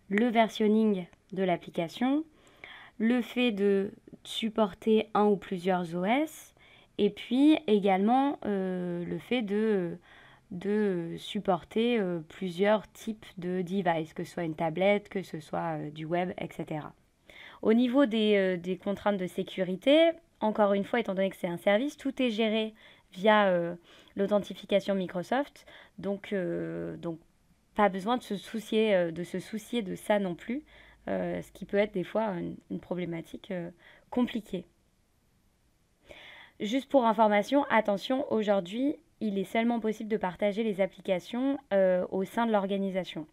A: le versionning de l'application, le fait de supporter un ou plusieurs OS, et puis également le fait de supporter plusieurs types de devices, que ce soit une tablette, que ce soit du web, etc. Au niveau des contraintes de sécurité, encore une fois, étant donné que c'est un service, tout est géré via l'authentification Microsoft. Donc pas besoin de se soucier de ça non plus, ce qui peut être des fois une problématique compliquée. Juste pour information, attention, aujourd'hui, il est seulement possible de partager les applications au sein de l'organisation.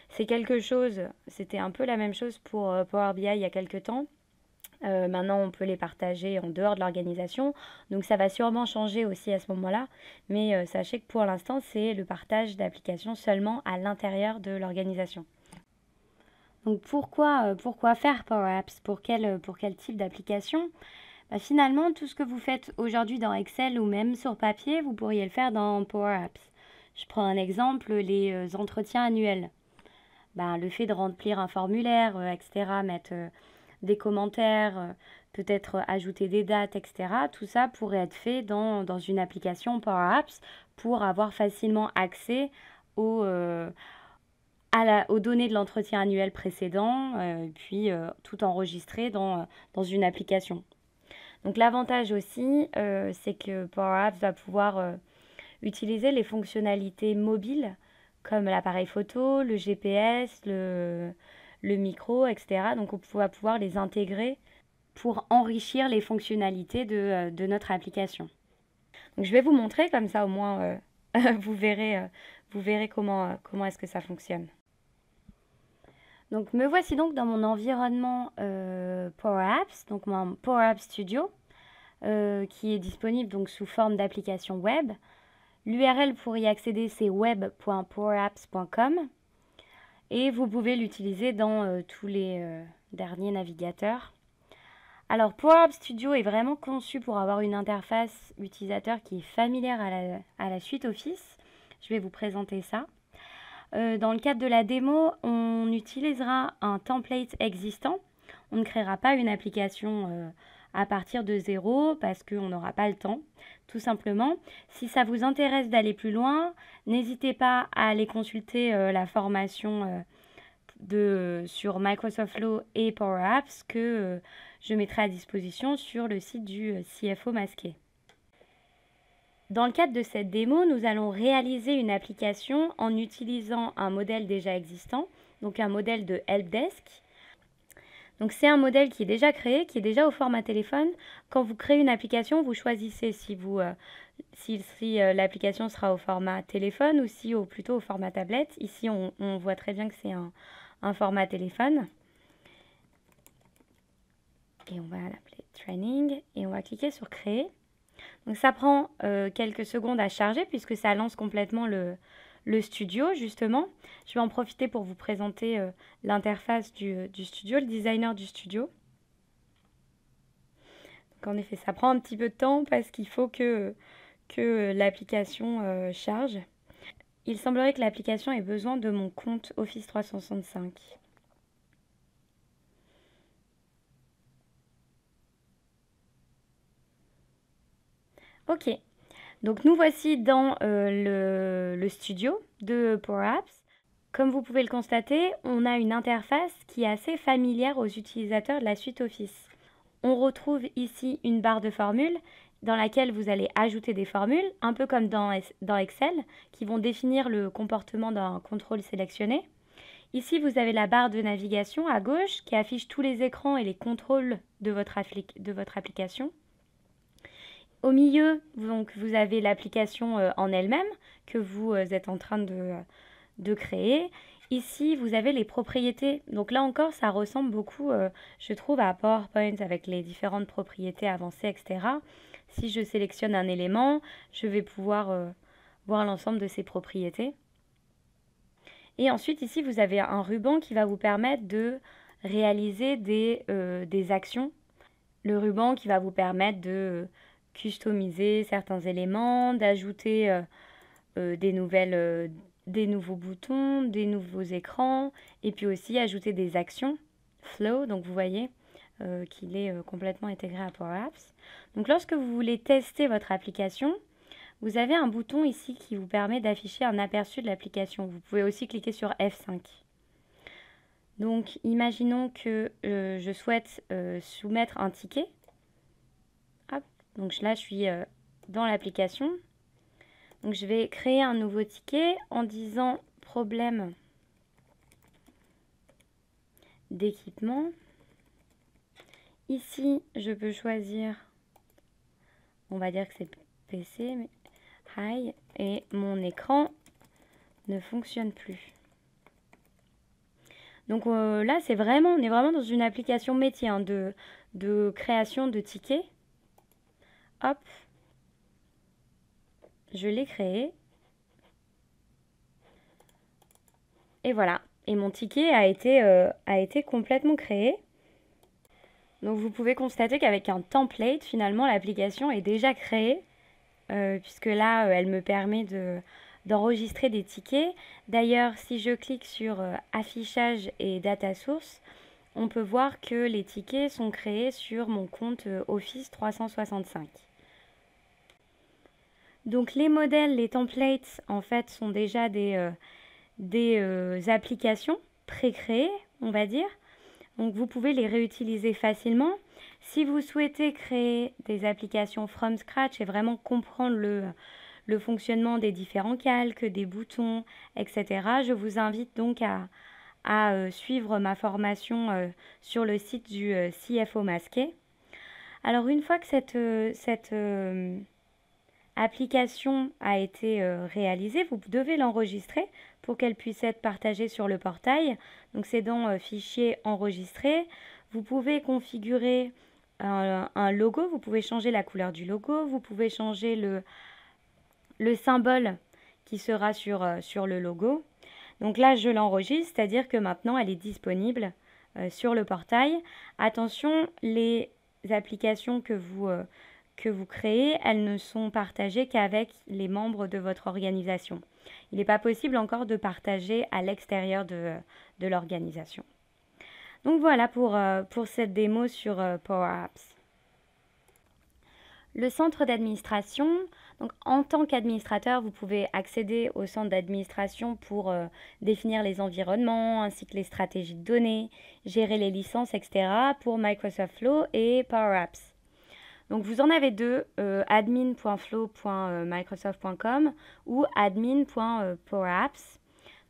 A: C'est quelque chose, c'était un peu la même chose pour Power BI il y a quelques temps. Maintenant, on peut les partager en dehors de l'organisation. Donc, ça va sûrement changer aussi à ce moment-là. Mais sachez que pour l'instant, c'est le partage d'applications seulement à l'intérieur de l'organisation. Donc, pourquoi faire Power Apps? Pour quel type d'application? Finalement, tout ce que vous faites aujourd'hui dans Excel ou même sur papier, vous pourriez le faire dans Power Apps. Je prends un exemple, les entretiens annuels. Le fait de remplir un formulaire, etc., mettre des commentaires, peut-être ajouter des dates, etc. Tout ça pourrait être fait dans une application Power Apps pour avoir facilement accès aux, aux données de l'entretien annuel précédent, puis tout enregistré dans une application. Donc l'avantage aussi, c'est que Power Apps va pouvoir utiliser les fonctionnalités mobiles comme l'appareil photo, le GPS, le micro, etc. Donc on va pouvoir les intégrer pour enrichir les fonctionnalités de notre application. Donc je vais vous montrer, comme ça au moins vous verrez comment est-ce que ça fonctionne. Donc me voici donc dans mon environnement Power Apps, donc mon Power Apps Studio, qui est disponible donc sous forme d'application web. L'URL pour y accéder, c'est web.powerapps.com et vous pouvez l'utiliser dans tous les derniers navigateurs. Alors, Power Apps Studio est vraiment conçu pour avoir une interface utilisateur qui est familière à la suite Office. Je vais vous présenter ça. Dans le cadre de la démo, on utilisera un template existant. On ne créera pas une application à partir de zéro parce qu'on n'aura pas le temps, tout simplement. Si ça vous intéresse d'aller plus loin, n'hésitez pas à aller consulter la formation sur Microsoft Flow et Power Apps que je mettrai à disposition sur le site du CFO masqué. Dans le cadre de cette démo, nous allons réaliser une application en utilisant un modèle déjà existant, donc un modèle de helpdesk. Donc c'est un modèle qui est déjà créé, qui est déjà au format téléphone. Quand vous créez une application, vous choisissez si l'application sera au format téléphone ou si plutôt au format tablette. Ici, on voit très bien que c'est un format téléphone. Et on va l'appeler Training et on va cliquer sur Créer. Donc ça prend quelques secondes à charger puisque ça lance complètement le studio justement. Je vais en profiter pour vous présenter l'interface du studio, le designer du studio. Donc en effet, ça prend un petit peu de temps parce qu'il faut que l'application charge. Il semblerait que l'application ait besoin de mon compte Office 365. Ok, donc nous voici dans le studio de Power Apps. Comme vous pouvez le constater, on a une interface qui est assez familière aux utilisateurs de la suite Office. On retrouve ici une barre de formules dans laquelle vous allez ajouter des formules, un peu comme dans Excel, qui vont définir le comportement d'un contrôle sélectionné. Ici, vous avez la barre de navigation à gauche qui affiche tous les écrans et les contrôles de votre application. Au milieu, donc, vous avez l'application en elle-même que vous êtes en train de créer. Ici, vous avez les propriétés. Donc là encore, ça ressemble beaucoup, je trouve, à PowerPoint avec les différentes propriétés avancées, etc. Si je sélectionne un élément, je vais pouvoir voir l'ensemble de ses propriétés. Et ensuite, ici, vous avez un ruban qui va vous permettre de réaliser des actions. Le ruban qui va vous permettre de customiser certains éléments, d'ajouter des nouveaux boutons, des nouveaux écrans, et puis aussi ajouter des actions, Flow, donc vous voyez qu'il est complètement intégré à Power Apps. Donc lorsque vous voulez tester votre application, vous avez un bouton ici qui vous permet d'afficher un aperçu de l'application. Vous pouvez aussi cliquer sur F5. Donc imaginons que je souhaite soumettre un ticket. Hop. Donc là je suis dans l'application. Donc je vais créer un nouveau ticket en disant problème d'équipement. Ici, je peux choisir, on va dire que c'est PC, mais Hi, et mon écran ne fonctionne plus. Donc là, on est vraiment dans une application métier hein, de création de tickets. Hop. Je l'ai créé. Et voilà. Et mon ticket a été complètement créé. Donc vous pouvez constater qu'avec un template, finalement, l'application est déjà créée. Puisque là, elle me permet d'enregistrer des tickets. D'ailleurs, si je clique sur affichage et data source, on peut voir que les tickets sont créés sur mon compte Office 365. Donc les modèles, les templates, en fait, sont déjà des applications pré-créées, on va dire. Donc vous pouvez les réutiliser facilement. Si vous souhaitez créer des applications from scratch et vraiment comprendre le fonctionnement des différents calques, des boutons, etc., je vous invite donc à suivre ma formation sur le site du CFO masqué. Alors une fois que cette application a été réalisée, vous devez l'enregistrer pour qu'elle puisse être partagée sur le portail. Donc c'est dans Fichier enregistré. Vous pouvez configurer un logo, vous pouvez changer la couleur du logo, vous pouvez changer le symbole qui sera sur le logo. Donc là, je l'enregistre, c'est-à-dire que maintenant, elle est disponible sur le portail. Attention, les applications que vous créez, elles ne sont partagées qu'avec les membres de votre organisation. Il n'est pas possible encore de partager à l'extérieur de l'organisation. Donc voilà pour cette démo sur Power Apps. Le centre d'administration, donc en tant qu'administrateur, vous pouvez accéder au centre d'administration pour définir les environnements ainsi que les stratégies de données, gérer les licences, etc. pour Microsoft Flow et Power Apps. Donc vous en avez deux, admin.flow.microsoft.com ou admin.powerapps.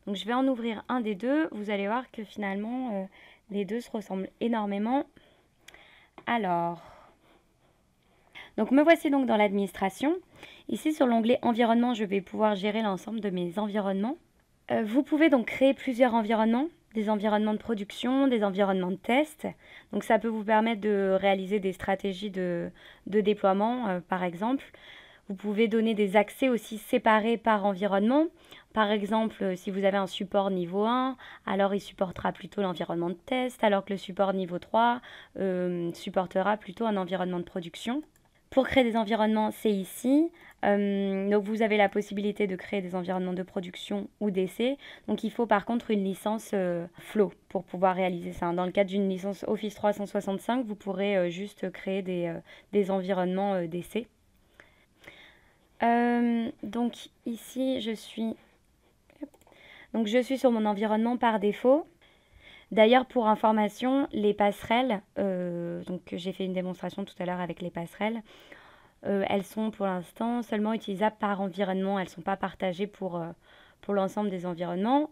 A: Donc je vais en ouvrir un des deux. Vous allez voir que finalement les deux se ressemblent énormément. Alors, donc me voici donc dans l'administration. Ici sur l'onglet environnement, je vais pouvoir gérer l'ensemble de mes environnements. Vous pouvez donc créer plusieurs environnements, des environnements de production, des environnements de test. Donc ça peut vous permettre de réaliser des stratégies de déploiement, par exemple. Vous pouvez donner des accès aussi séparés par environnement. Par exemple, si vous avez un support niveau 1, alors il supportera plutôt l'environnement de test, alors que le support niveau 3 supportera plutôt un environnement de production. Pour créer des environnements, c'est ici. Donc vous avez la possibilité de créer des environnements de production ou d'essai. Donc il faut par contre une licence Flow pour pouvoir réaliser ça. Dans le cadre d'une licence Office 365, vous pourrez juste créer des environnements d'essai. Donc ici, je suis sur mon environnement par défaut. D'ailleurs, pour information, les passerelles, donc j'ai fait une démonstration tout à l'heure avec les passerelles, elles sont pour l'instant seulement utilisables par environnement. Elles ne sont pas partagées pour l'ensemble des environnements.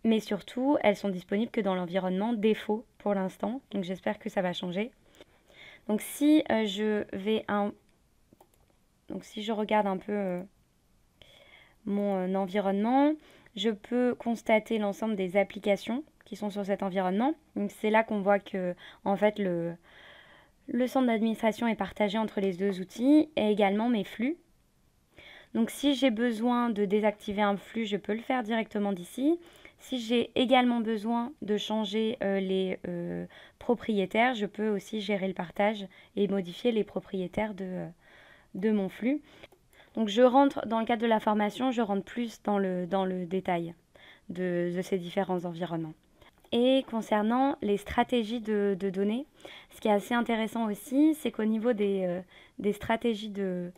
A: Mais surtout, elles sont disponibles que dans l'environnement défaut pour l'instant. Donc j'espère que ça va changer. Donc si je regarde un peu mon environnement, je peux constater l'ensemble des applications qui sont sur cet environnement. Donc c'est là qu'on voit que en fait le centre d'administration est partagé entre les deux outils et également mes flux. Donc si j'ai besoin de désactiver un flux, je peux le faire directement d'ici. Si j'ai également besoin de changer les propriétaires, je peux aussi gérer le partage et modifier les propriétaires de mon flux. Donc je rentre, dans le cadre de la formation, je rentre plus dans le détail de ces différents environnements. Et concernant les stratégies de données, ce qui est assez intéressant aussi, c'est qu'au niveau des stratégies de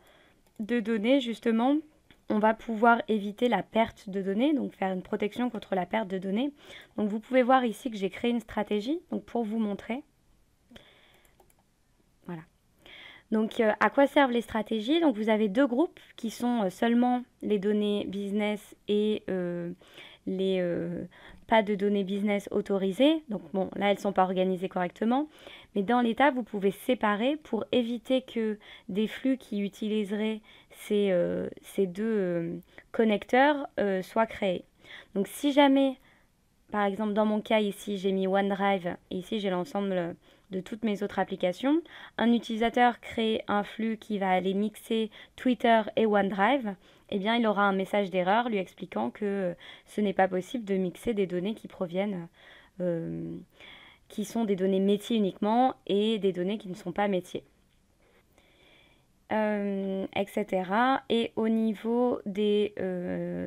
A: données, justement, on va pouvoir éviter la perte de données, donc faire une protection contre la perte de données. Donc vous pouvez voir ici que j'ai créé une stratégie, donc pour vous montrer. Voilà. Donc à quoi servent les stratégies? Donc vous avez deux groupes qui sont seulement les données business et pas de données business autorisées. Donc bon, là, elles ne sont pas organisées correctement. Mais dans l'état, vous pouvez séparer pour éviter que des flux qui utiliseraient ces deux connecteurs soient créés. Donc si jamais, par exemple, dans mon cas ici, j'ai mis OneDrive et ici, j'ai l'ensemble de toutes mes autres applications, un utilisateur crée un flux qui va aller mixer Twitter et OneDrive, eh bien, il aura un message d'erreur lui expliquant que ce n'est pas possible de mixer des données qui proviennent, qui sont des données métiers uniquement et des données qui ne sont pas métiers, etc. Et au niveau des...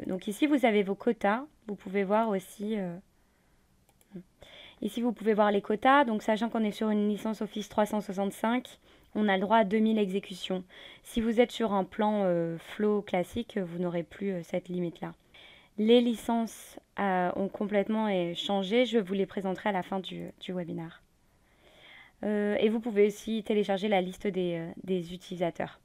A: donc ici, vous avez vos quotas. Vous pouvez voir aussi... Ici, vous pouvez voir les quotas. Donc, sachant qu'on est sur une licence Office 365, on a le droit à 2000 exécutions. Si vous êtes sur un plan Flow classique, vous n'aurez plus cette limite-là. Les licences ont complètement changé. Je vous les présenterai à la fin du webinaire. Et vous pouvez aussi télécharger la liste des utilisateurs.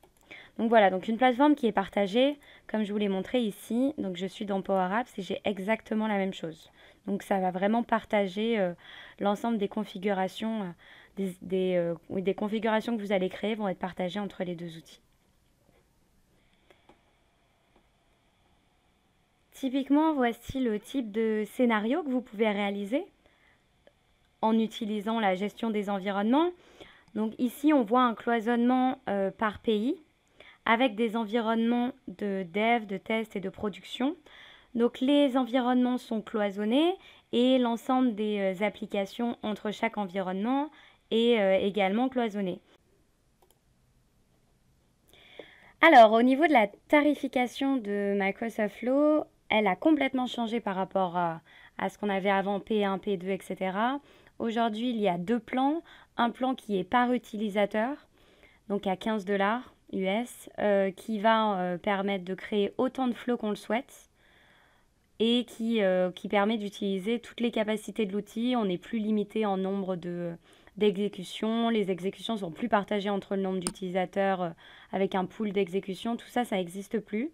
A: Donc voilà, donc une plateforme qui est partagée, comme je vous l'ai montré ici. Donc je suis dans Power Apps et j'ai exactement la même chose. Donc ça va vraiment partager l'ensemble des configurations, des configurations que vous allez créer vont être partagées entre les deux outils. Typiquement, voici le type de scénario que vous pouvez réaliser en utilisant la gestion des environnements. Donc ici, on voit un cloisonnement par pays avec des environnements de dev, de test et de production. Donc les environnements sont cloisonnés et l'ensemble des applications entre chaque environnement est également cloisonné. Alors, au niveau de la tarification de Microsoft Flow, elle a complètement changé par rapport à ce qu'on avait avant, P1, P2, etc. Aujourd'hui, il y a deux plans. Un plan qui est par utilisateur, donc à 15 $ US, qui va permettre de créer autant de flows qu'on le souhaite et qui permet d'utiliser toutes les capacités de l'outil. On n'est plus limité en nombre d'exécutions. Les exécutions sont plus partagées entre le nombre d'utilisateurs avec un pool d'exécutions. Tout ça, ça n'existe plus.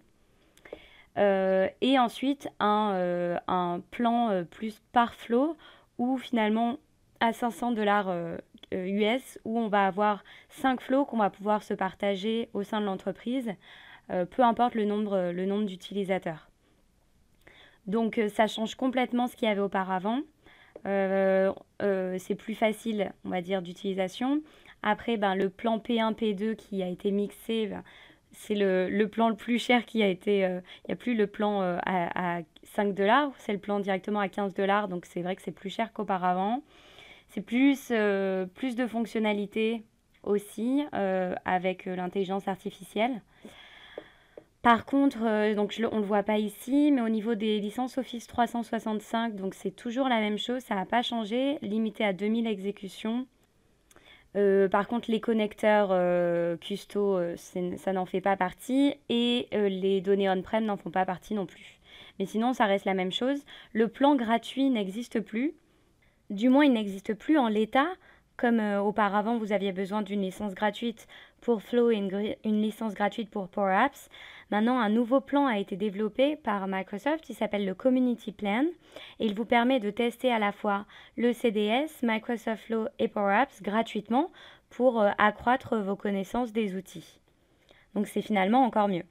A: Et ensuite, un plan plus par flow où finalement, à 500 $ US, où on va avoir 5 flows qu'on va pouvoir se partager au sein de l'entreprise, peu importe le nombre d'utilisateurs. Donc ça change complètement ce qu'il y avait auparavant. C'est plus facile, on va dire, d'utilisation. Après, le plan P1, P2 qui a été mixé, c'est le plan le plus cher qui a été... Il n'y a plus le plan à 5 $, c'est le plan directement à 15 $, donc c'est vrai que c'est plus cher qu'auparavant. C'est plus de fonctionnalités aussi avec l'intelligence artificielle. Par contre, donc on ne le voit pas ici, mais au niveau des licences Office 365, donc c'est toujours la même chose, ça n'a pas changé, limité à 2000 exécutions. Par contre, les connecteurs custo, ça n'en fait pas partie, et les données on-prem n'en font pas partie non plus. Mais sinon, ça reste la même chose. Le plan gratuit n'existe plus. Du moins, il n'existe plus en l'état. Comme auparavant, vous aviez besoin d'une licence gratuite pour Flow et une licence gratuite pour Power Apps. Maintenant, un nouveau plan a été développé par Microsoft, il s'appelle le Community Plan, et il vous permet de tester à la fois le CDS, Microsoft Flow et Power Apps gratuitement pour accroître vos connaissances des outils. Donc c'est finalement encore mieux.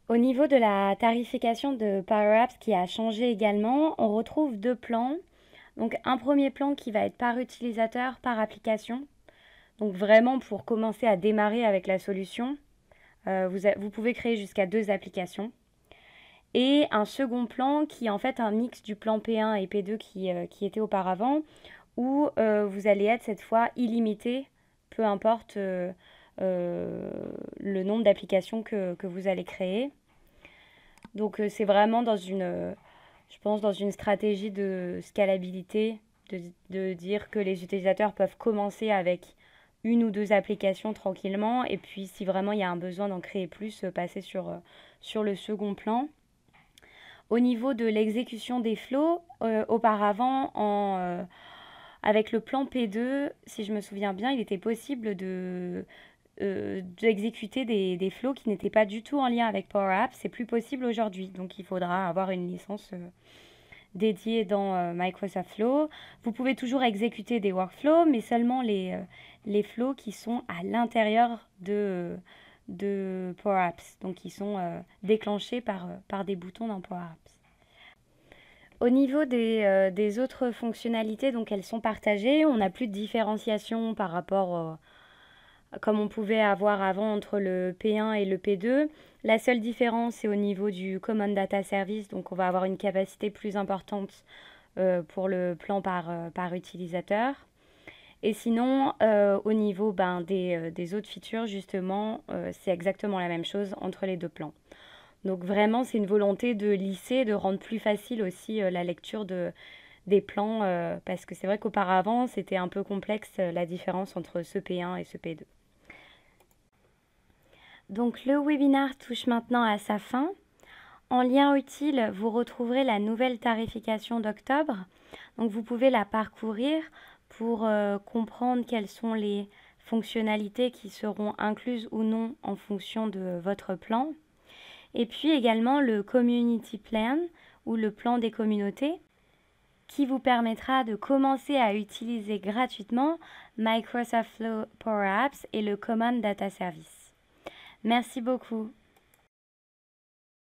A: Au niveau de la tarification de Power Apps qui a changé également, on retrouve deux plans. Donc un premier plan qui va être par utilisateur, par application. Donc vraiment pour commencer à démarrer avec la solution, vous pouvez créer jusqu'à 2 applications. Et un second plan qui est en fait un mix du plan P1 et P2 qui était auparavant, où vous allez être cette fois illimité, peu importe le nombre d'applications que vous allez créer. Donc c'est vraiment dans je pense dans une stratégie de scalabilité, de dire que les utilisateurs peuvent commencer avec une ou deux applications tranquillement, et puis si vraiment il y a un besoin d'en créer plus, passer sur le second plan. Au niveau de l'exécution des flows, auparavant, avec le plan P2, si je me souviens bien, il était possible d'exécuter des flows qui n'étaient pas du tout en lien avec Power Apps. C'est plus possible aujourd'hui, donc il faudra avoir une licence dédiée dans Microsoft Flow. Vous pouvez toujours exécuter des workflows, mais seulement les flows qui sont à l'intérieur de Power Apps, donc qui sont déclenchés par des boutons dans Power Apps. Au niveau des autres fonctionnalités, donc elles sont partagées. On n'a plus de différenciation par rapport comme on pouvait avoir avant entre le P1 et le P2. La seule différence, c'est au niveau du Common Data Service, donc on va avoir une capacité plus importante pour le plan par utilisateur. Et sinon, au niveau des autres features, justement, c'est exactement la même chose entre les deux plans. Donc vraiment, c'est une volonté de lisser, de rendre plus facile aussi la lecture des plans, parce que c'est vrai qu'auparavant, c'était un peu complexe la différence entre ce P1 et ce P2. Donc le webinaire touche maintenant à sa fin. En lien utile, vous retrouverez la nouvelle tarification d'octobre. Donc vous pouvez la parcourir pour comprendre quelles sont les fonctionnalités qui seront incluses ou non en fonction de votre plan. Et puis également le Community Plan ou le plan des communautés qui vous permettra de commencer à utiliser gratuitement Microsoft Flow Power Apps et le Common Data Service. Merci beaucoup.